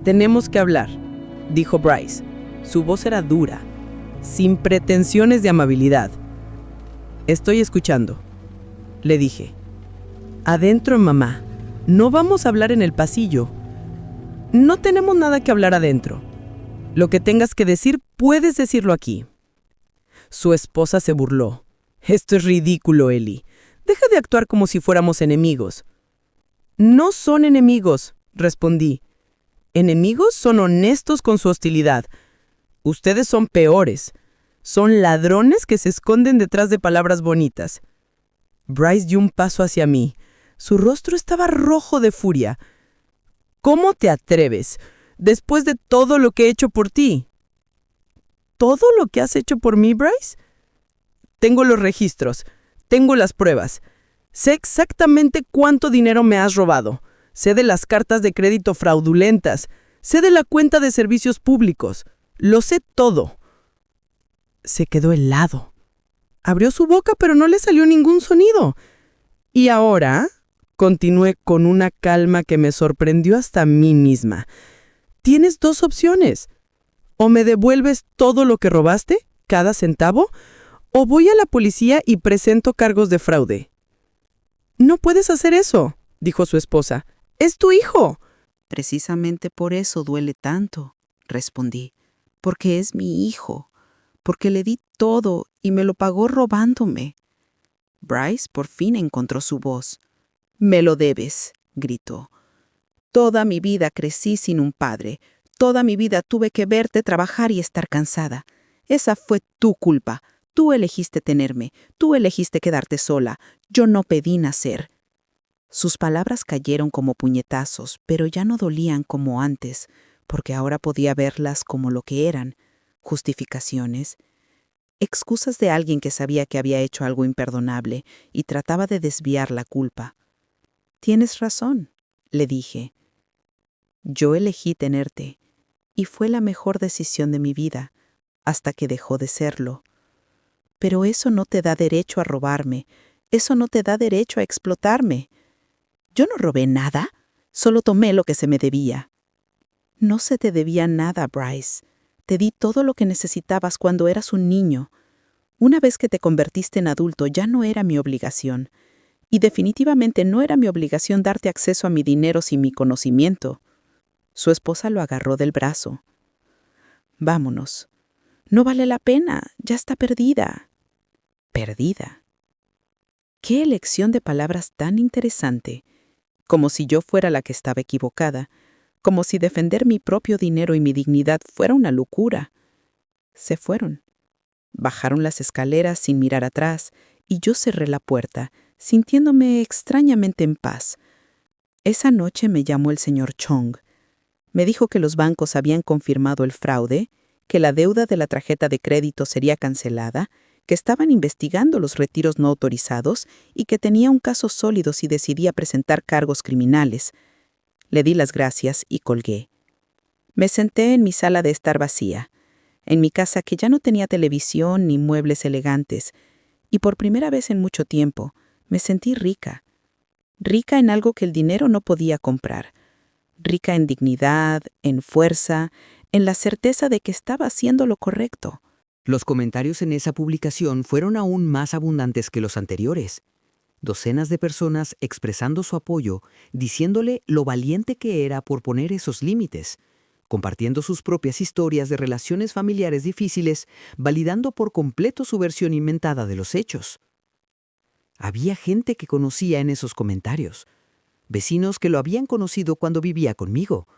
«Tenemos que hablar», dijo Bryce. Su voz era dura, sin pretensiones de amabilidad. «Estoy escuchando», le dije. «Adentro, mamá. No vamos a hablar en el pasillo. No tenemos nada que hablar adentro. Lo que tengas que decir, puedes decirlo aquí». Su esposa se burló. Esto es ridículo, Ellie. Deja de actuar como si fuéramos enemigos. No son enemigos, respondí. Enemigos son honestos con su hostilidad. Ustedes son peores. Son ladrones que se esconden detrás de palabras bonitas. Bryce dio un paso hacia mí. Su rostro estaba rojo de furia. ¿Cómo te atreves? Después de todo lo que he hecho por ti. ¿Todo lo que has hecho por mí, Bryce? Tengo los registros. Tengo las pruebas. Sé exactamente cuánto dinero me has robado. Sé de las cartas de crédito fraudulentas. Sé de la cuenta de servicios públicos. Lo sé todo. Se quedó helado. Abrió su boca, pero no le salió ningún sonido. Y ahora, continué con una calma que me sorprendió hasta a mí misma. Tienes dos opciones. O me devuelves todo lo que robaste, cada centavo, o voy a la policía y presento cargos de fraude. No puedes hacer eso, dijo su esposa. ¡Es tu hijo! Precisamente por eso duele tanto, respondí, porque es mi hijo, porque le di todo y me lo pagó robándome. Bryce por fin encontró su voz. «Me lo debes», gritó. «Toda mi vida crecí sin un padre. Toda mi vida tuve que verte trabajar y estar cansada. Esa fue tu culpa. Tú elegiste tenerme. Tú elegiste quedarte sola. Yo no pedí nacer». Sus palabras cayeron como puñetazos, pero ya no dolían como antes, porque ahora podía verlas como lo que eran: justificaciones, excusas de alguien que sabía que había hecho algo imperdonable y trataba de desviar la culpa. «Tienes razón», le dije. «Yo elegí tenerte, y fue la mejor decisión de mi vida, hasta que dejó de serlo. Pero eso no te da derecho a robarme, eso no te da derecho a explotarme. Yo no robé nada, solo tomé lo que se me debía». «No se te debía nada, Bryce. Te di todo lo que necesitabas cuando eras un niño. Una vez que te convertiste en adulto ya no era mi obligación. Y definitivamente no era mi obligación darte acceso a mi dinero sin mi conocimiento». Su esposa lo agarró del brazo. «Vámonos. No vale la pena, ya está perdida». «Perdida». Qué elección de palabras tan interesante. Como si yo fuera la que estaba equivocada, como si defender mi propio dinero y mi dignidad fuera una locura. Se fueron. Bajaron las escaleras sin mirar atrás, y yo cerré la puerta, sintiéndome extrañamente en paz. Esa noche me llamó el señor Chong. Me dijo que los bancos habían confirmado el fraude, que la deuda de la tarjeta de crédito sería cancelada, que estaban investigando los retiros no autorizados y que tenía un caso sólido si decidía presentar cargos criminales. Le di las gracias y colgué. Me senté en mi sala de estar vacía, en mi casa que ya no tenía televisión ni muebles elegantes, y por primera vez en mucho tiempo me sentí rica. Rica en algo que el dinero no podía comprar. Rica en dignidad, en fuerza, en la certeza de que estaba haciendo lo correcto. Los comentarios en esa publicación fueron aún más abundantes que los anteriores. Docenas de personas expresando su apoyo, diciéndole lo valiente que era por poner esos límites, compartiendo sus propias historias de relaciones familiares difíciles, validando por completo su versión inventada de los hechos. Había gente que conocía en esos comentarios, vecinos que lo habían conocido cuando vivía conmigo,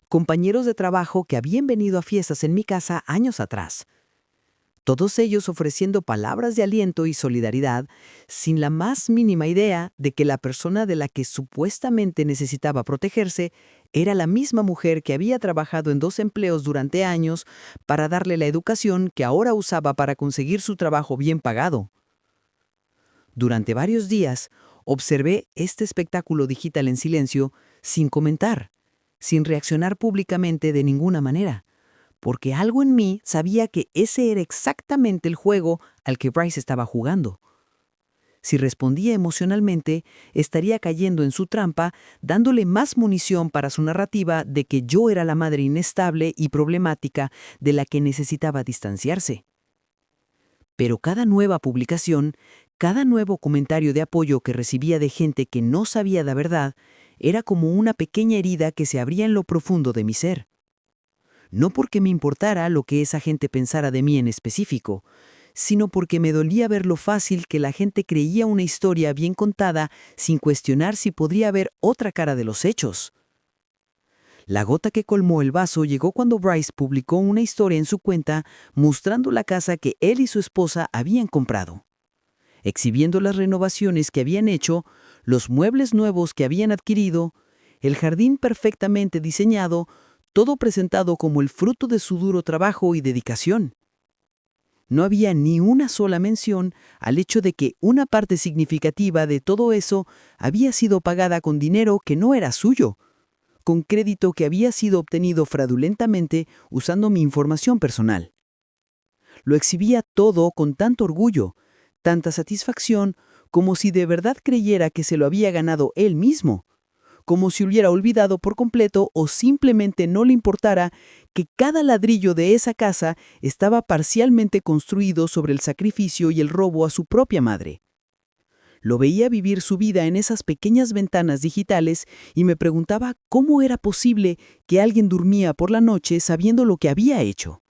compañeros de trabajo que habían venido a fiestas en mi casa años atrás. Todos ellos ofreciendo palabras de aliento y solidaridad sin la más mínima idea de que la persona de la que supuestamente necesitaba protegerse era la misma mujer que había trabajado en 2 empleos durante años para darle la educación que ahora usaba para conseguir su trabajo bien pagado. Durante varios días observé este espectáculo digital en silencio, sin comentar, sin reaccionar públicamente de ninguna manera, porque algo en mí sabía que ese era exactamente el juego al que Bryce estaba jugando. Si respondía emocionalmente, estaría cayendo en su trampa, dándole más munición para su narrativa de que yo era la madre inestable y problemática de la que necesitaba distanciarse. Pero cada nueva publicación, cada nuevo comentario de apoyo que recibía de gente que no sabía la verdad, era como una pequeña herida que se abría en lo profundo de mi ser. No porque me importara lo que esa gente pensara de mí en específico, sino porque me dolía ver lo fácil que la gente creía una historia bien contada sin cuestionar si podría haber otra cara de los hechos. La gota que colmó el vaso llegó cuando Bryce publicó una historia en su cuenta mostrando la casa que él y su esposa habían comprado, exhibiendo las renovaciones que habían hecho, los muebles nuevos que habían adquirido, el jardín perfectamente diseñado, todo presentado como el fruto de su duro trabajo y dedicación. No había ni una sola mención al hecho de que una parte significativa de todo eso había sido pagada con dinero que no era suyo, con crédito que había sido obtenido fraudulentamente usando mi información personal. Lo exhibía todo con tanto orgullo, tanta satisfacción, como si de verdad creyera que se lo había ganado él mismo, como si hubiera olvidado por completo o simplemente no le importara que cada ladrillo de esa casa estaba parcialmente construido sobre el sacrificio y el robo a su propia madre. Lo veía vivir su vida en esas pequeñas ventanas digitales y me preguntaba cómo era posible que alguien durmía por la noche sabiendo lo que había hecho.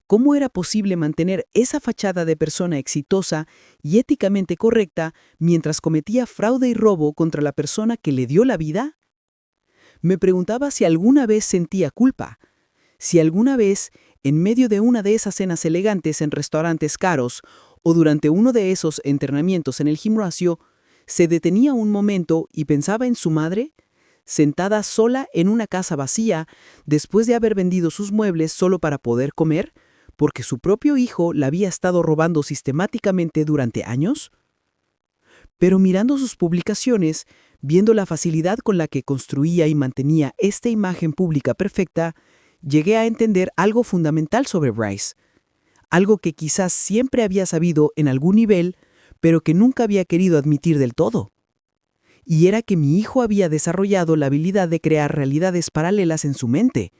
¿Cómo era posible mantener esa fachada de persona exitosa y éticamente correcta mientras cometía fraude y robo contra la persona que le dio la vida? Me preguntaba si alguna vez sentía culpa, si alguna vez, en medio de una de esas cenas elegantes en restaurantes caros o durante uno de esos entrenamientos en el gimnasio, se detenía un momento y pensaba en su madre, sentada sola en una casa vacía después de haber vendido sus muebles solo para poder comer, porque su propio hijo la había estado robando sistemáticamente durante años. Pero mirando sus publicaciones, viendo la facilidad con la que construía y mantenía esta imagen pública perfecta, llegué a entender algo fundamental sobre Bryce, algo que quizás siempre había sabido en algún nivel, pero que nunca había querido admitir del todo. Y era que mi hijo había desarrollado la habilidad de crear realidades paralelas en su mente.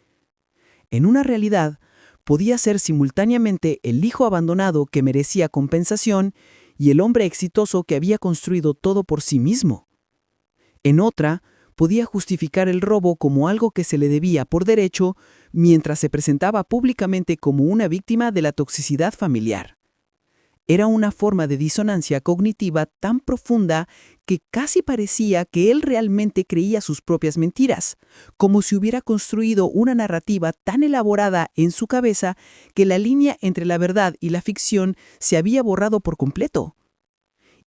En una realidad, podía ser simultáneamente el hijo abandonado que merecía compensación y el hombre exitoso que había construido todo por sí mismo. En otra, podía justificar el robo como algo que se le debía por derecho, mientras se presentaba públicamente como una víctima de la toxicidad familiar. Era una forma de disonancia cognitiva tan profunda que casi parecía que él realmente creía sus propias mentiras, como si hubiera construido una narrativa tan elaborada en su cabeza que la línea entre la verdad y la ficción se había borrado por completo.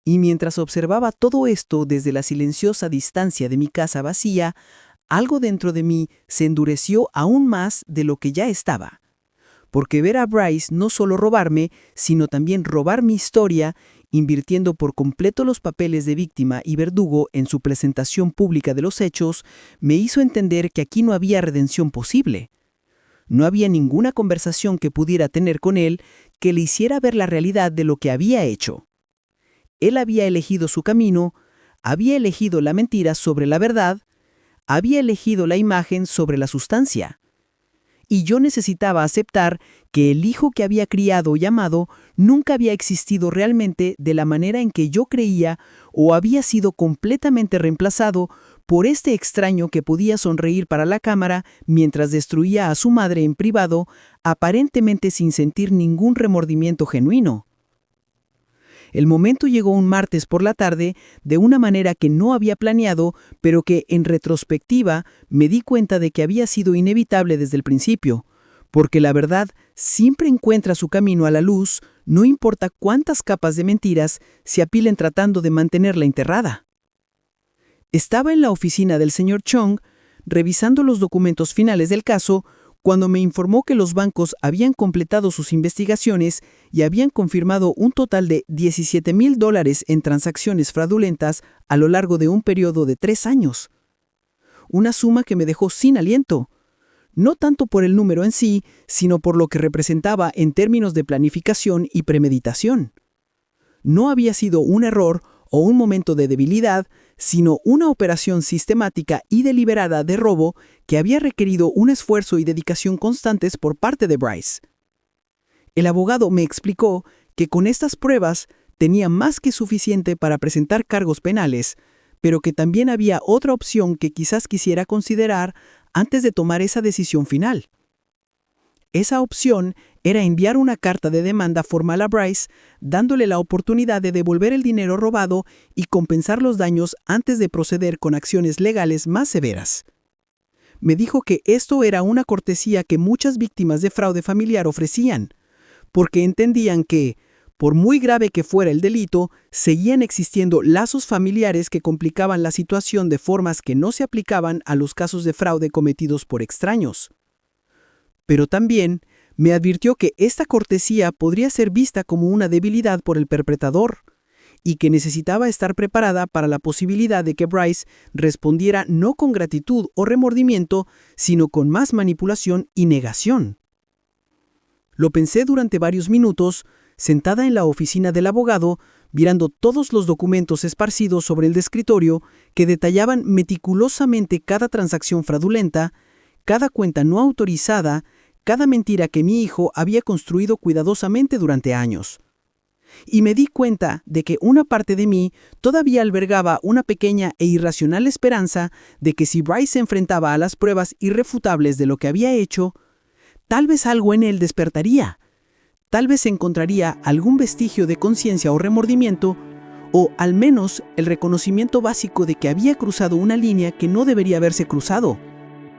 Y mientras observaba todo esto desde la silenciosa distancia de mi casa vacía, algo dentro de mí se endureció aún más de lo que ya estaba. Porque ver a Bryce no solo robarme, sino también robar mi historia, invirtiendo por completo los papeles de víctima y verdugo en su presentación pública de los hechos, me hizo entender que aquí no había redención posible. No había ninguna conversación que pudiera tener con él que le hiciera ver la realidad de lo que había hecho. Él había elegido su camino, había elegido la mentira sobre la verdad, había elegido la imagen sobre la sustancia. Y yo necesitaba aceptar que el hijo que había criado y amado nunca había existido realmente de la manera en que yo creía o había sido completamente reemplazado por este extraño que podía sonreír para la cámara mientras destruía a su madre en privado, aparentemente sin sentir ningún remordimiento genuino. El momento llegó un martes por la tarde de una manera que no había planeado, pero que, en retrospectiva, me di cuenta de que había sido inevitable desde el principio, porque la verdad siempre encuentra su camino a la luz, no importa cuántas capas de mentiras se apilen tratando de mantenerla enterrada. Estaba en la oficina del señor Chung, revisando los documentos finales del caso, cuando me informó que los bancos habían completado sus investigaciones y habían confirmado un total de $17,000 en transacciones fraudulentas a lo largo de un periodo de 3 años. Una suma que me dejó sin aliento, no tanto por el número en sí, sino por lo que representaba en términos de planificación y premeditación. No había sido un error o un momento de debilidad, sino una operación sistemática y deliberada de robo que había requerido un esfuerzo y dedicación constantes por parte de Bryce. El abogado me explicó que con estas pruebas tenía más que suficiente para presentar cargos penales, pero que también había otra opción que quizás quisiera considerar antes de tomar esa decisión final. Esa opción era enviar una carta de demanda formal a Bryce, dándole la oportunidad de devolver el dinero robado y compensar los daños antes de proceder con acciones legales más severas. Me dijo que esto era una cortesía que muchas víctimas de fraude familiar ofrecían, porque entendían que, por muy grave que fuera el delito, seguían existiendo lazos familiares que complicaban la situación de formas que no se aplicaban a los casos de fraude cometidos por extraños. Pero también me advirtió que esta cortesía podría ser vista como una debilidad por el perpetrador y que necesitaba estar preparada para la posibilidad de que Bryce respondiera no con gratitud o remordimiento, sino con más manipulación y negación. Lo pensé durante varios minutos, sentada en la oficina del abogado, mirando todos los documentos esparcidos sobre el escritorio que detallaban meticulosamente cada transacción fraudulenta, cada cuenta no autorizada, cada mentira que mi hijo había construido cuidadosamente durante años. Y me di cuenta de que una parte de mí todavía albergaba una pequeña e irracional esperanza de que si Bryce se enfrentaba a las pruebas irrefutables de lo que había hecho, tal vez algo en él despertaría. Tal vez encontraría algún vestigio de conciencia o remordimiento, o al menos el reconocimiento básico de que había cruzado una línea que no debería haberse cruzado.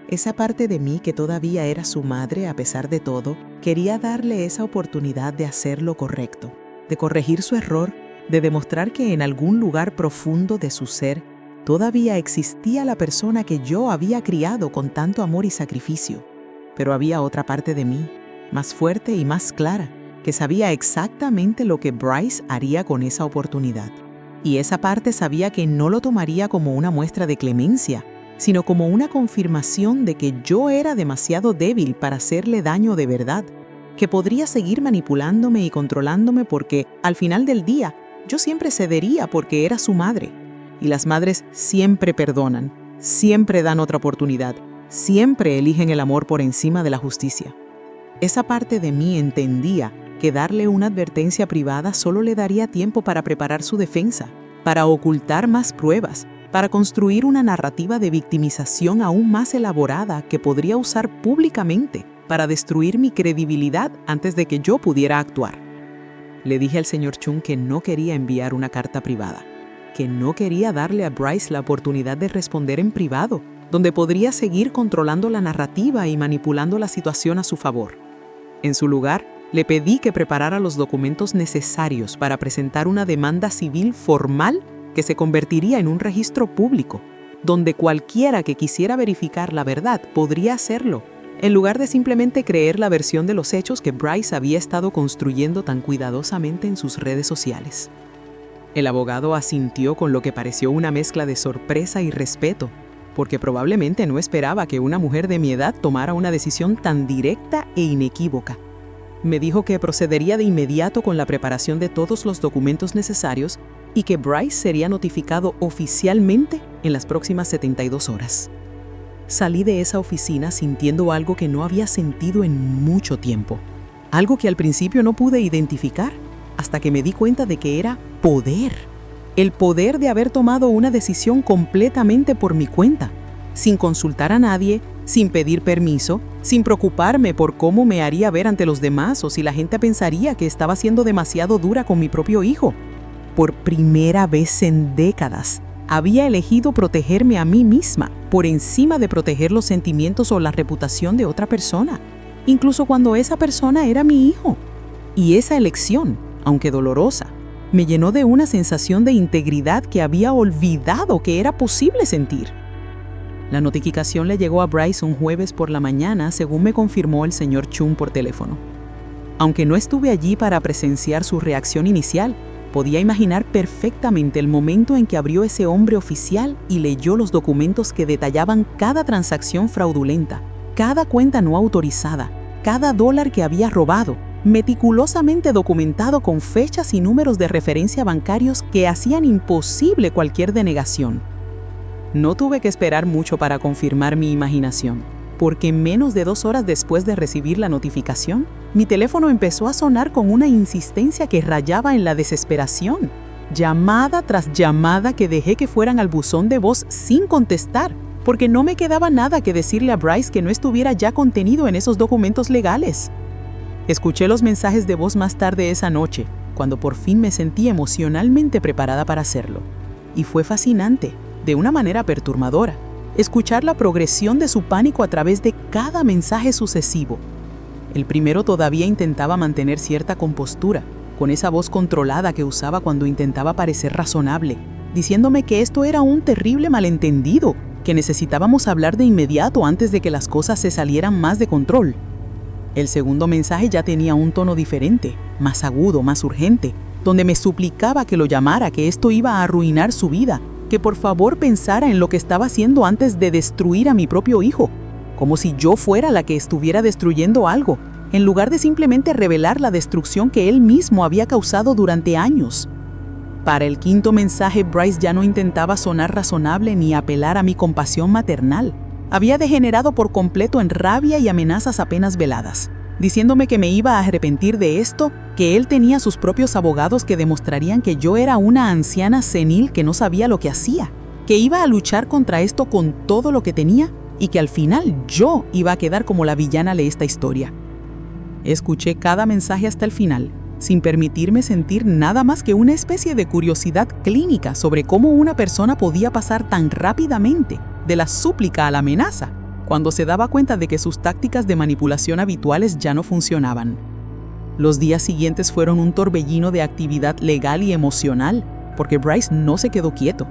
Esa parte de mí que todavía era su madre a pesar de todo, quería darle esa oportunidad de hacer lo correcto, de corregir su error, de demostrar que en algún lugar profundo de su ser todavía existía la persona que yo había criado con tanto amor y sacrificio. Pero había otra parte de mí, más fuerte y más clara, que sabía exactamente lo que Bryce haría con esa oportunidad. Y esa parte sabía que no lo tomaría como una muestra de clemencia, sino como una confirmación de que yo era demasiado débil para hacerle daño de verdad, que podría seguir manipulándome y controlándome porque, al final del día, yo siempre cedería porque era su madre. Y las madres siempre perdonan, siempre dan otra oportunidad, siempre eligen el amor por encima de la justicia. Esa parte de mí entendía que darle una advertencia privada solo le daría tiempo para preparar su defensa, para ocultar más pruebas, para construir una narrativa de victimización aún más elaborada que podría usar públicamente para destruir mi credibilidad antes de que yo pudiera actuar. Le dije al señor Chung que no quería enviar una carta privada, que no quería darle a Bryce la oportunidad de responder en privado, donde podría seguir controlando la narrativa y manipulando la situación a su favor. En su lugar, le pedí que preparara los documentos necesarios para presentar una demanda civil formal que se convertiría en un registro público, donde cualquiera que quisiera verificar la verdad podría hacerlo, en lugar de simplemente creer la versión de los hechos que Bryce había estado construyendo tan cuidadosamente en sus redes sociales. El abogado asintió con lo que pareció una mezcla de sorpresa y respeto, porque probablemente no esperaba que una mujer de mi edad tomara una decisión tan directa e inequívoca. Me dijo que procedería de inmediato con la preparación de todos los documentos necesarios y que Bryce sería notificado oficialmente en las próximas 72 horas. Salí de esa oficina sintiendo algo que no había sentido en mucho tiempo, algo que al principio no pude identificar, hasta que me di cuenta de que era poder. El poder de haber tomado una decisión completamente por mi cuenta, sin consultar a nadie, sin pedir permiso, sin preocuparme por cómo me haría ver ante los demás o si la gente pensaría que estaba siendo demasiado dura con mi propio hijo. Por primera vez en décadas, había elegido protegerme a mí misma por encima de proteger los sentimientos o la reputación de otra persona, incluso cuando esa persona era mi hijo. Y esa elección, aunque dolorosa, me llenó de una sensación de integridad que había olvidado que era posible sentir. La notificación le llegó a Bryce un jueves por la mañana, según me confirmó el señor Chung por teléfono. Aunque no estuve allí para presenciar su reacción inicial, podía imaginar perfectamente el momento en que abrió ese hombre oficial y leyó los documentos que detallaban cada transacción fraudulenta, cada cuenta no autorizada, cada dólar que había robado, meticulosamente documentado con fechas y números de referencia bancarios que hacían imposible cualquier denegación. No tuve que esperar mucho para confirmar mi imaginación, porque menos de 2 horas después de recibir la notificación, mi teléfono empezó a sonar con una insistencia que rayaba en la desesperación. Llamada tras llamada que dejé que fueran al buzón de voz sin contestar, porque no me quedaba nada que decirle a Bryce que no estuviera ya contenido en esos documentos legales. Escuché los mensajes de voz más tarde esa noche, cuando por fin me sentí emocionalmente preparada para hacerlo. Y fue fascinante, de una manera perturbadora, escuchar la progresión de su pánico a través de cada mensaje sucesivo. El primero todavía intentaba mantener cierta compostura, con esa voz controlada que usaba cuando intentaba parecer razonable, diciéndome que esto era un terrible malentendido, que necesitábamos hablar de inmediato antes de que las cosas se salieran más de control. El segundo mensaje ya tenía un tono diferente, más agudo, más urgente, donde me suplicaba que lo llamara, que esto iba a arruinar su vida, que por favor pensara en lo que estaba haciendo antes de destruir a mi propio hijo, como si yo fuera la que estuviera destruyendo algo, en lugar de simplemente revelar la destrucción que él mismo había causado durante años. Para el quinto mensaje, Bryce ya no intentaba sonar razonable ni apelar a mi compasión maternal. Había degenerado por completo en rabia y amenazas apenas veladas, diciéndome que me iba a arrepentir de esto, que él tenía sus propios abogados que demostrarían que yo era una anciana senil que no sabía lo que hacía, que iba a luchar contra esto con todo lo que tenía y que al final yo iba a quedar como la villana de esta historia. Escuché cada mensaje hasta el final, sin permitirme sentir nada más que una especie de curiosidad clínica sobre cómo una persona podía pasar tan rápidamente de la súplica a la amenaza, cuando se daba cuenta de que sus tácticas de manipulación habituales ya no funcionaban. Los días siguientes fueron un torbellino de actividad legal y emocional, porque Bryce no se quedó quieto.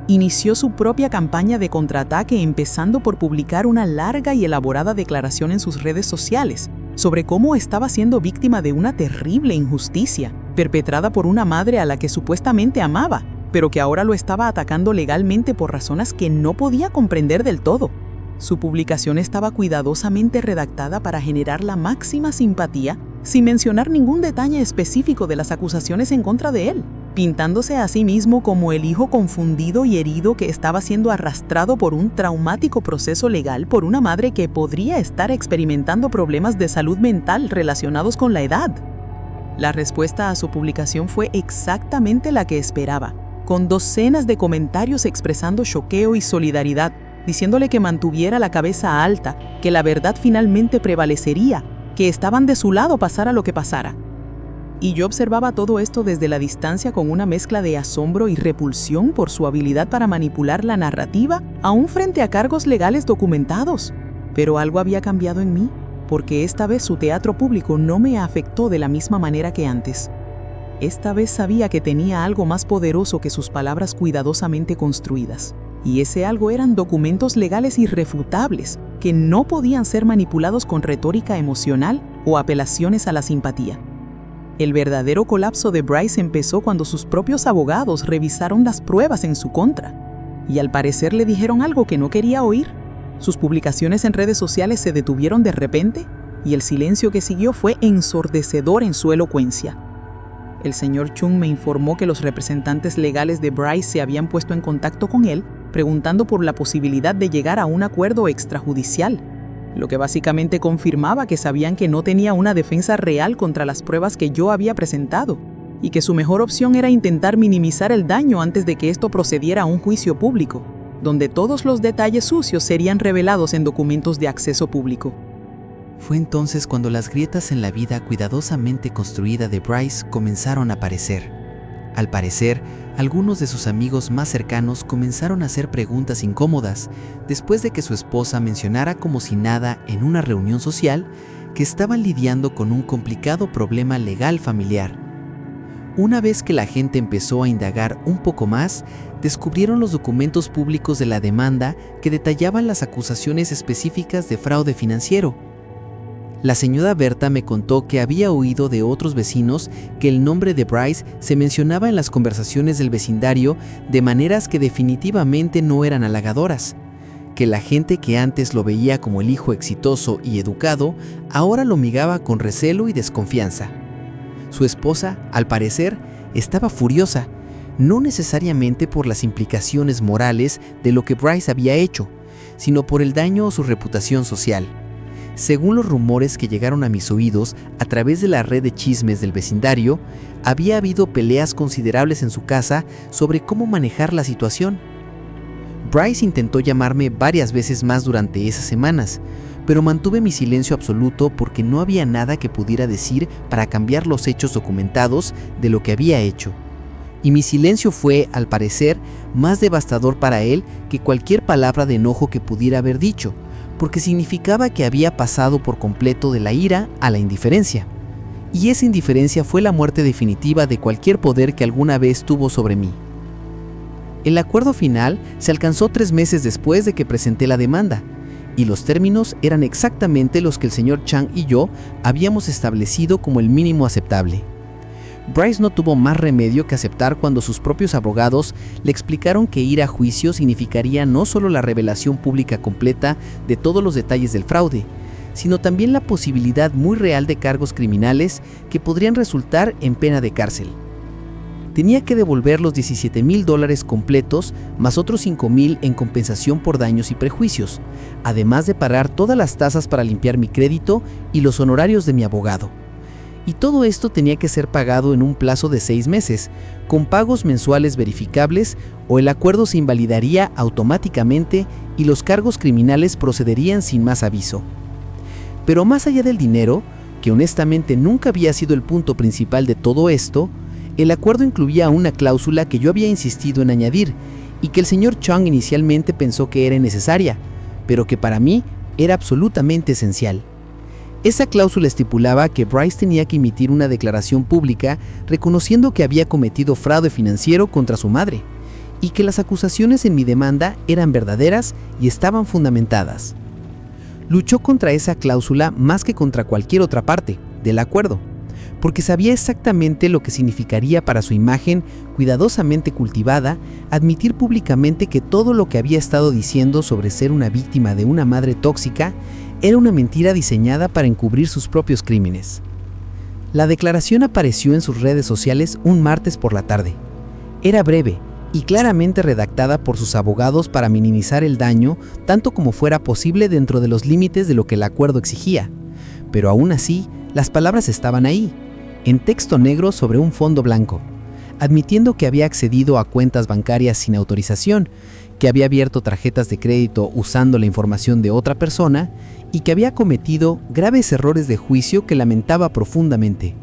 Inició su propia campaña de contraataque, empezando por publicar una larga y elaborada declaración en sus redes sociales sobre cómo estaba siendo víctima de una terrible injusticia, perpetrada por una madre a la que supuestamente amaba, pero que ahora lo estaba atacando legalmente por razones que no podía comprender del todo. Su publicación estaba cuidadosamente redactada para generar la máxima simpatía, sin mencionar ningún detalle específico de las acusaciones en contra de él, pintándose a sí mismo como el hijo confundido y herido que estaba siendo arrastrado por un traumático proceso legal por una madre que podría estar experimentando problemas de salud mental relacionados con la edad. La respuesta a su publicación fue exactamente la que esperaba, con docenas de comentarios expresando choqueo y solidaridad, diciéndole que mantuviera la cabeza alta, que la verdad finalmente prevalecería, que estaban de su lado pasara lo que pasara. Y yo observaba todo esto desde la distancia con una mezcla de asombro y repulsión por su habilidad para manipular la narrativa, aún frente a cargos legales documentados. Pero algo había cambiado en mí, porque esta vez su teatro público no me afectó de la misma manera que antes. Esta vez sabía que tenía algo más poderoso que sus palabras cuidadosamente construidas. Y ese algo eran documentos legales irrefutables, que no podían ser manipulados con retórica emocional o apelaciones a la simpatía. El verdadero colapso de Bryce empezó cuando sus propios abogados revisaron las pruebas en su contra, y al parecer le dijeron algo que no quería oír. Sus publicaciones en redes sociales se detuvieron de repente, y el silencio que siguió fue ensordecedor en su elocuencia. El señor Chung me informó que los representantes legales de Bryce se habían puesto en contacto con él, preguntando por la posibilidad de llegar a un acuerdo extrajudicial, lo que básicamente confirmaba que sabían que no tenía una defensa real contra las pruebas que yo había presentado, y que su mejor opción era intentar minimizar el daño antes de que esto procediera a un juicio público, donde todos los detalles sucios serían revelados en documentos de acceso público. Fue entonces cuando las grietas en la vida cuidadosamente construida de Bryce comenzaron a aparecer. Al parecer, algunos de sus amigos más cercanos comenzaron a hacer preguntas incómodas después de que su esposa mencionara como si nada en una reunión social que estaban lidiando con un complicado problema legal familiar. Una vez que la gente empezó a indagar un poco más, descubrieron los documentos públicos de la demanda que detallaban las acusaciones específicas de fraude financiero. La señora Berta me contó que había oído de otros vecinos que el nombre de Bryce se mencionaba en las conversaciones del vecindario de maneras que definitivamente no eran halagadoras, que la gente que antes lo veía como el hijo exitoso y educado, ahora lo miraba con recelo y desconfianza. Su esposa, al parecer, estaba furiosa, no necesariamente por las implicaciones morales de lo que Bryce había hecho, sino por el daño a su reputación social. Según los rumores que llegaron a mis oídos a través de la red de chismes del vecindario, había habido peleas considerables en su casa sobre cómo manejar la situación. Bryce intentó llamarme varias veces más durante esas semanas, pero mantuve mi silencio absoluto porque no había nada que pudiera decir para cambiar los hechos documentados de lo que había hecho. Y mi silencio fue, al parecer, más devastador para él que cualquier palabra de enojo que pudiera haber dicho, porque significaba que había pasado por completo de la ira a la indiferencia. Y esa indiferencia fue la muerte definitiva de cualquier poder que alguna vez tuvo sobre mí. El acuerdo final se alcanzó 3 meses después de que presenté la demanda, y los términos eran exactamente los que el señor Chang y yo habíamos establecido como el mínimo aceptable. Bryce no tuvo más remedio que aceptar cuando sus propios abogados le explicaron que ir a juicio significaría no solo la revelación pública completa de todos los detalles del fraude, sino también la posibilidad muy real de cargos criminales que podrían resultar en pena de cárcel. Tenía que devolver los $17,000 completos más otros $5,000 en compensación por daños y prejuicios, además de pagar todas las tasas para limpiar mi crédito y los honorarios de mi abogado. Y todo esto tenía que ser pagado en un plazo de 6 meses, con pagos mensuales verificables, o el acuerdo se invalidaría automáticamente y los cargos criminales procederían sin más aviso. Pero más allá del dinero, que honestamente nunca había sido el punto principal de todo esto, el acuerdo incluía una cláusula que yo había insistido en añadir y que el señor Chang inicialmente pensó que era innecesaria, pero que para mí era absolutamente esencial. Esa cláusula estipulaba que Bryce tenía que emitir una declaración pública reconociendo que había cometido fraude financiero contra su madre y que las acusaciones en mi demanda eran verdaderas y estaban fundamentadas. Luchó contra esa cláusula más que contra cualquier otra parte del acuerdo, porque sabía exactamente lo que significaría para su imagen cuidadosamente cultivada admitir públicamente que todo lo que había estado diciendo sobre ser una víctima de una madre tóxica era una mentira diseñada para encubrir sus propios crímenes. La declaración apareció en sus redes sociales un martes por la tarde. Era breve y claramente redactada por sus abogados para minimizar el daño tanto como fuera posible dentro de los límites de lo que el acuerdo exigía. Pero aún así, las palabras estaban ahí, en texto negro sobre un fondo blanco, admitiendo que había accedido a cuentas bancarias sin autorización, que había abierto tarjetas de crédito usando la información de otra persona y que había cometido graves errores de juicio que lamentaba profundamente.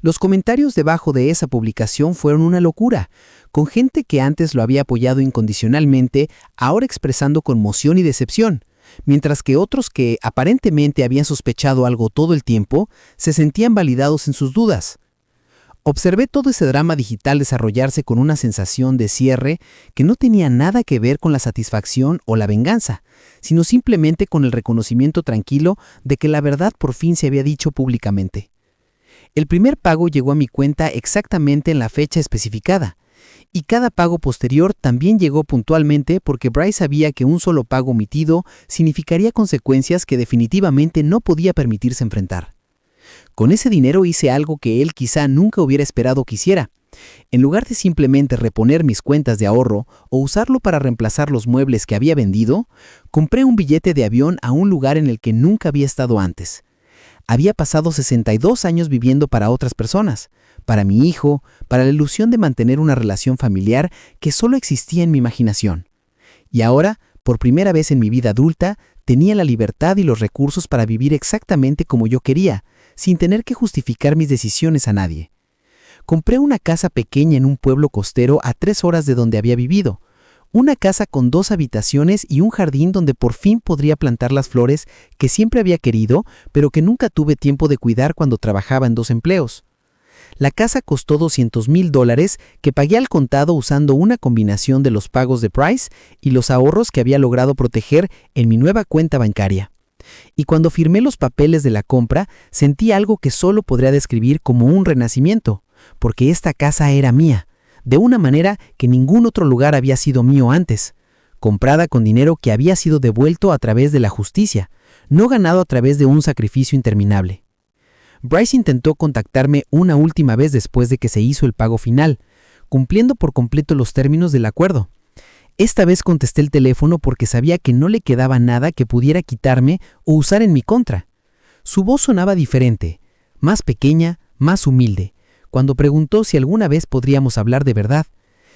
Los comentarios debajo de esa publicación fueron una locura, con gente que antes lo había apoyado incondicionalmente, ahora expresando conmoción y decepción, mientras que otros que aparentemente habían sospechado algo todo el tiempo, se sentían validados en sus dudas. Observé todo ese drama digital desarrollarse con una sensación de cierre que no tenía nada que ver con la satisfacción o la venganza, sino simplemente con el reconocimiento tranquilo de que la verdad por fin se había dicho públicamente. El primer pago llegó a mi cuenta exactamente en la fecha especificada, y cada pago posterior también llegó puntualmente porque Bryce sabía que un solo pago omitido significaría consecuencias que definitivamente no podía permitirse enfrentar. Con ese dinero hice algo que él quizá nunca hubiera esperado que hiciera. En lugar de simplemente reponer mis cuentas de ahorro o usarlo para reemplazar los muebles que había vendido, compré un billete de avión a un lugar en el que nunca había estado antes. Había pasado 62 años viviendo para otras personas, para mi hijo, para la ilusión de mantener una relación familiar que solo existía en mi imaginación. Y ahora, por primera vez en mi vida adulta, tenía la libertad y los recursos para vivir exactamente como yo quería, sin tener que justificar mis decisiones a nadie. Compré una casa pequeña en un pueblo costero a 3 horas de donde había vivido. Una casa con 2 habitaciones y un jardín donde por fin podría plantar las flores que siempre había querido, pero que nunca tuve tiempo de cuidar cuando trabajaba en 2 empleos. La casa costó $200,000 que pagué al contado usando una combinación de los pagos de Bryce y los ahorros que había logrado proteger en mi nueva cuenta bancaria. Y cuando firmé los papeles de la compra, sentí algo que solo podría describir como un renacimiento, porque esta casa era mía, de una manera que ningún otro lugar había sido mío antes, comprada con dinero que había sido devuelto a través de la justicia, no ganado a través de un sacrificio interminable. Bryce intentó contactarme una última vez después de que se hizo el pago final, cumpliendo por completo los términos del acuerdo. Esta vez contesté el teléfono porque sabía que no le quedaba nada que pudiera quitarme o usar en mi contra. Su voz sonaba diferente, más pequeña, más humilde, cuando preguntó si alguna vez podríamos hablar de verdad,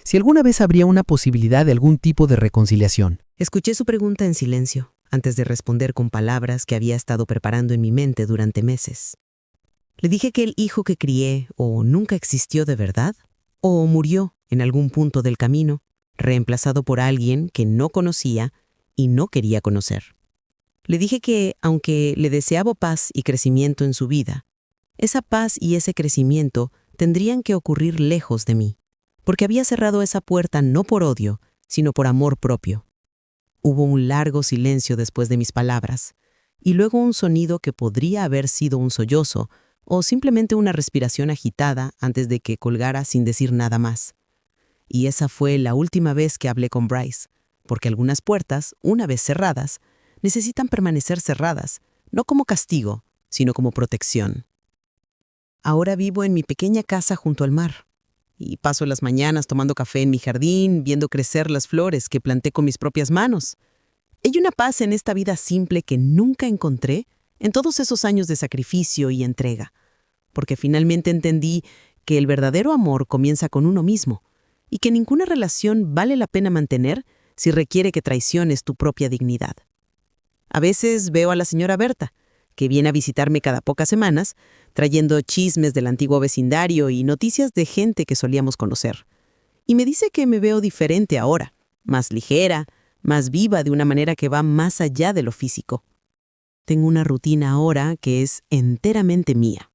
si alguna vez habría una posibilidad de algún tipo de reconciliación. Escuché su pregunta en silencio, antes de responder con palabras que había estado preparando en mi mente durante meses. Le dije que el hijo que crié o nunca existió de verdad, o murió en algún punto del camino, reemplazado por alguien que no conocía y no quería conocer. Le dije que, aunque le deseaba paz y crecimiento en su vida, esa paz y ese crecimiento tendrían que ocurrir lejos de mí, porque había cerrado esa puerta no por odio, sino por amor propio. Hubo un largo silencio después de mis palabras, y luego un sonido que podría haber sido un sollozo o simplemente una respiración agitada antes de que colgara sin decir nada más. Y esa fue la última vez que hablé con Bryce, porque algunas puertas, una vez cerradas, necesitan permanecer cerradas, no como castigo, sino como protección. Ahora vivo en mi pequeña casa junto al mar, y paso las mañanas tomando café en mi jardín, viendo crecer las flores que planté con mis propias manos. Hay una paz en esta vida simple que nunca encontré en todos esos años de sacrificio y entrega, porque finalmente entendí que el verdadero amor comienza con uno mismo, y que ninguna relación vale la pena mantener si requiere que traiciones tu propia dignidad. A veces veo a la señora Berta, que viene a visitarme cada pocas semanas, trayendo chismes del antiguo vecindario y noticias de gente que solíamos conocer. Y me dice que me veo diferente ahora, más ligera, más viva de una manera que va más allá de lo físico. Tengo una rutina ahora que es enteramente mía.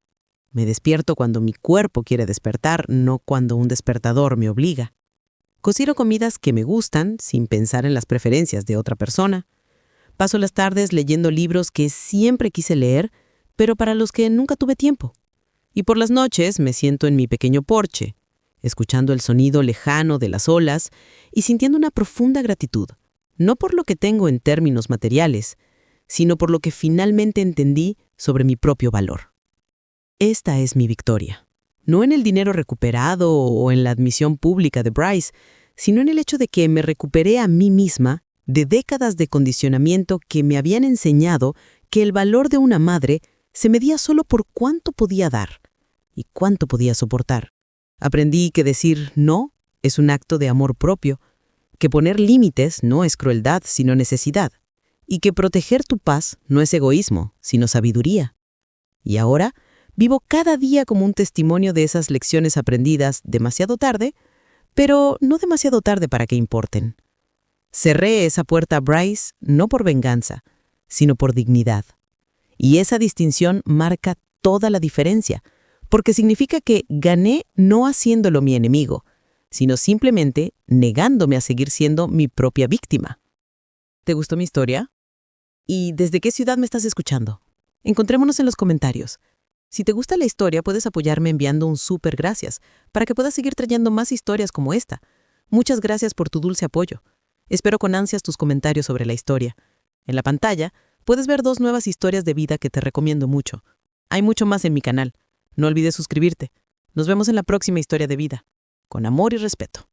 Me despierto cuando mi cuerpo quiere despertar, no cuando un despertador me obliga. Cocino comidas que me gustan, sin pensar en las preferencias de otra persona. Paso las tardes leyendo libros que siempre quise leer, pero para los que nunca tuve tiempo. Y por las noches me siento en mi pequeño porche, escuchando el sonido lejano de las olas y sintiendo una profunda gratitud, no por lo que tengo en términos materiales, sino por lo que finalmente entendí sobre mi propio valor. Esta es mi victoria, no en el dinero recuperado o en la admisión pública de Bryce, sino en el hecho de que me recuperé a mí misma de décadas de condicionamiento que me habían enseñado que el valor de una madre se medía solo por cuánto podía dar y cuánto podía soportar. Aprendí que decir no es un acto de amor propio, que poner límites no es crueldad, sino necesidad, y que proteger tu paz no es egoísmo, sino sabiduría. Y ahora vivo cada día como un testimonio de esas lecciones aprendidas demasiado tarde, pero no demasiado tarde para que importen. Cerré esa puerta a Bryce no por venganza, sino por dignidad. Y esa distinción marca toda la diferencia, porque significa que gané no haciéndolo mi enemigo, sino simplemente negándome a seguir siendo mi propia víctima. ¿Te gustó mi historia? ¿Y desde qué ciudad me estás escuchando? Encontrémonos en los comentarios. Si te gusta la historia, puedes apoyarme enviando un súper gracias para que pueda seguir trayendo más historias como esta. Muchas gracias por tu dulce apoyo. Espero con ansias tus comentarios sobre la historia. En la pantalla puedes ver 2 nuevas historias de vida que te recomiendo mucho. Hay mucho más en mi canal. No olvides suscribirte. Nos vemos en la próxima historia de vida. Con amor y respeto.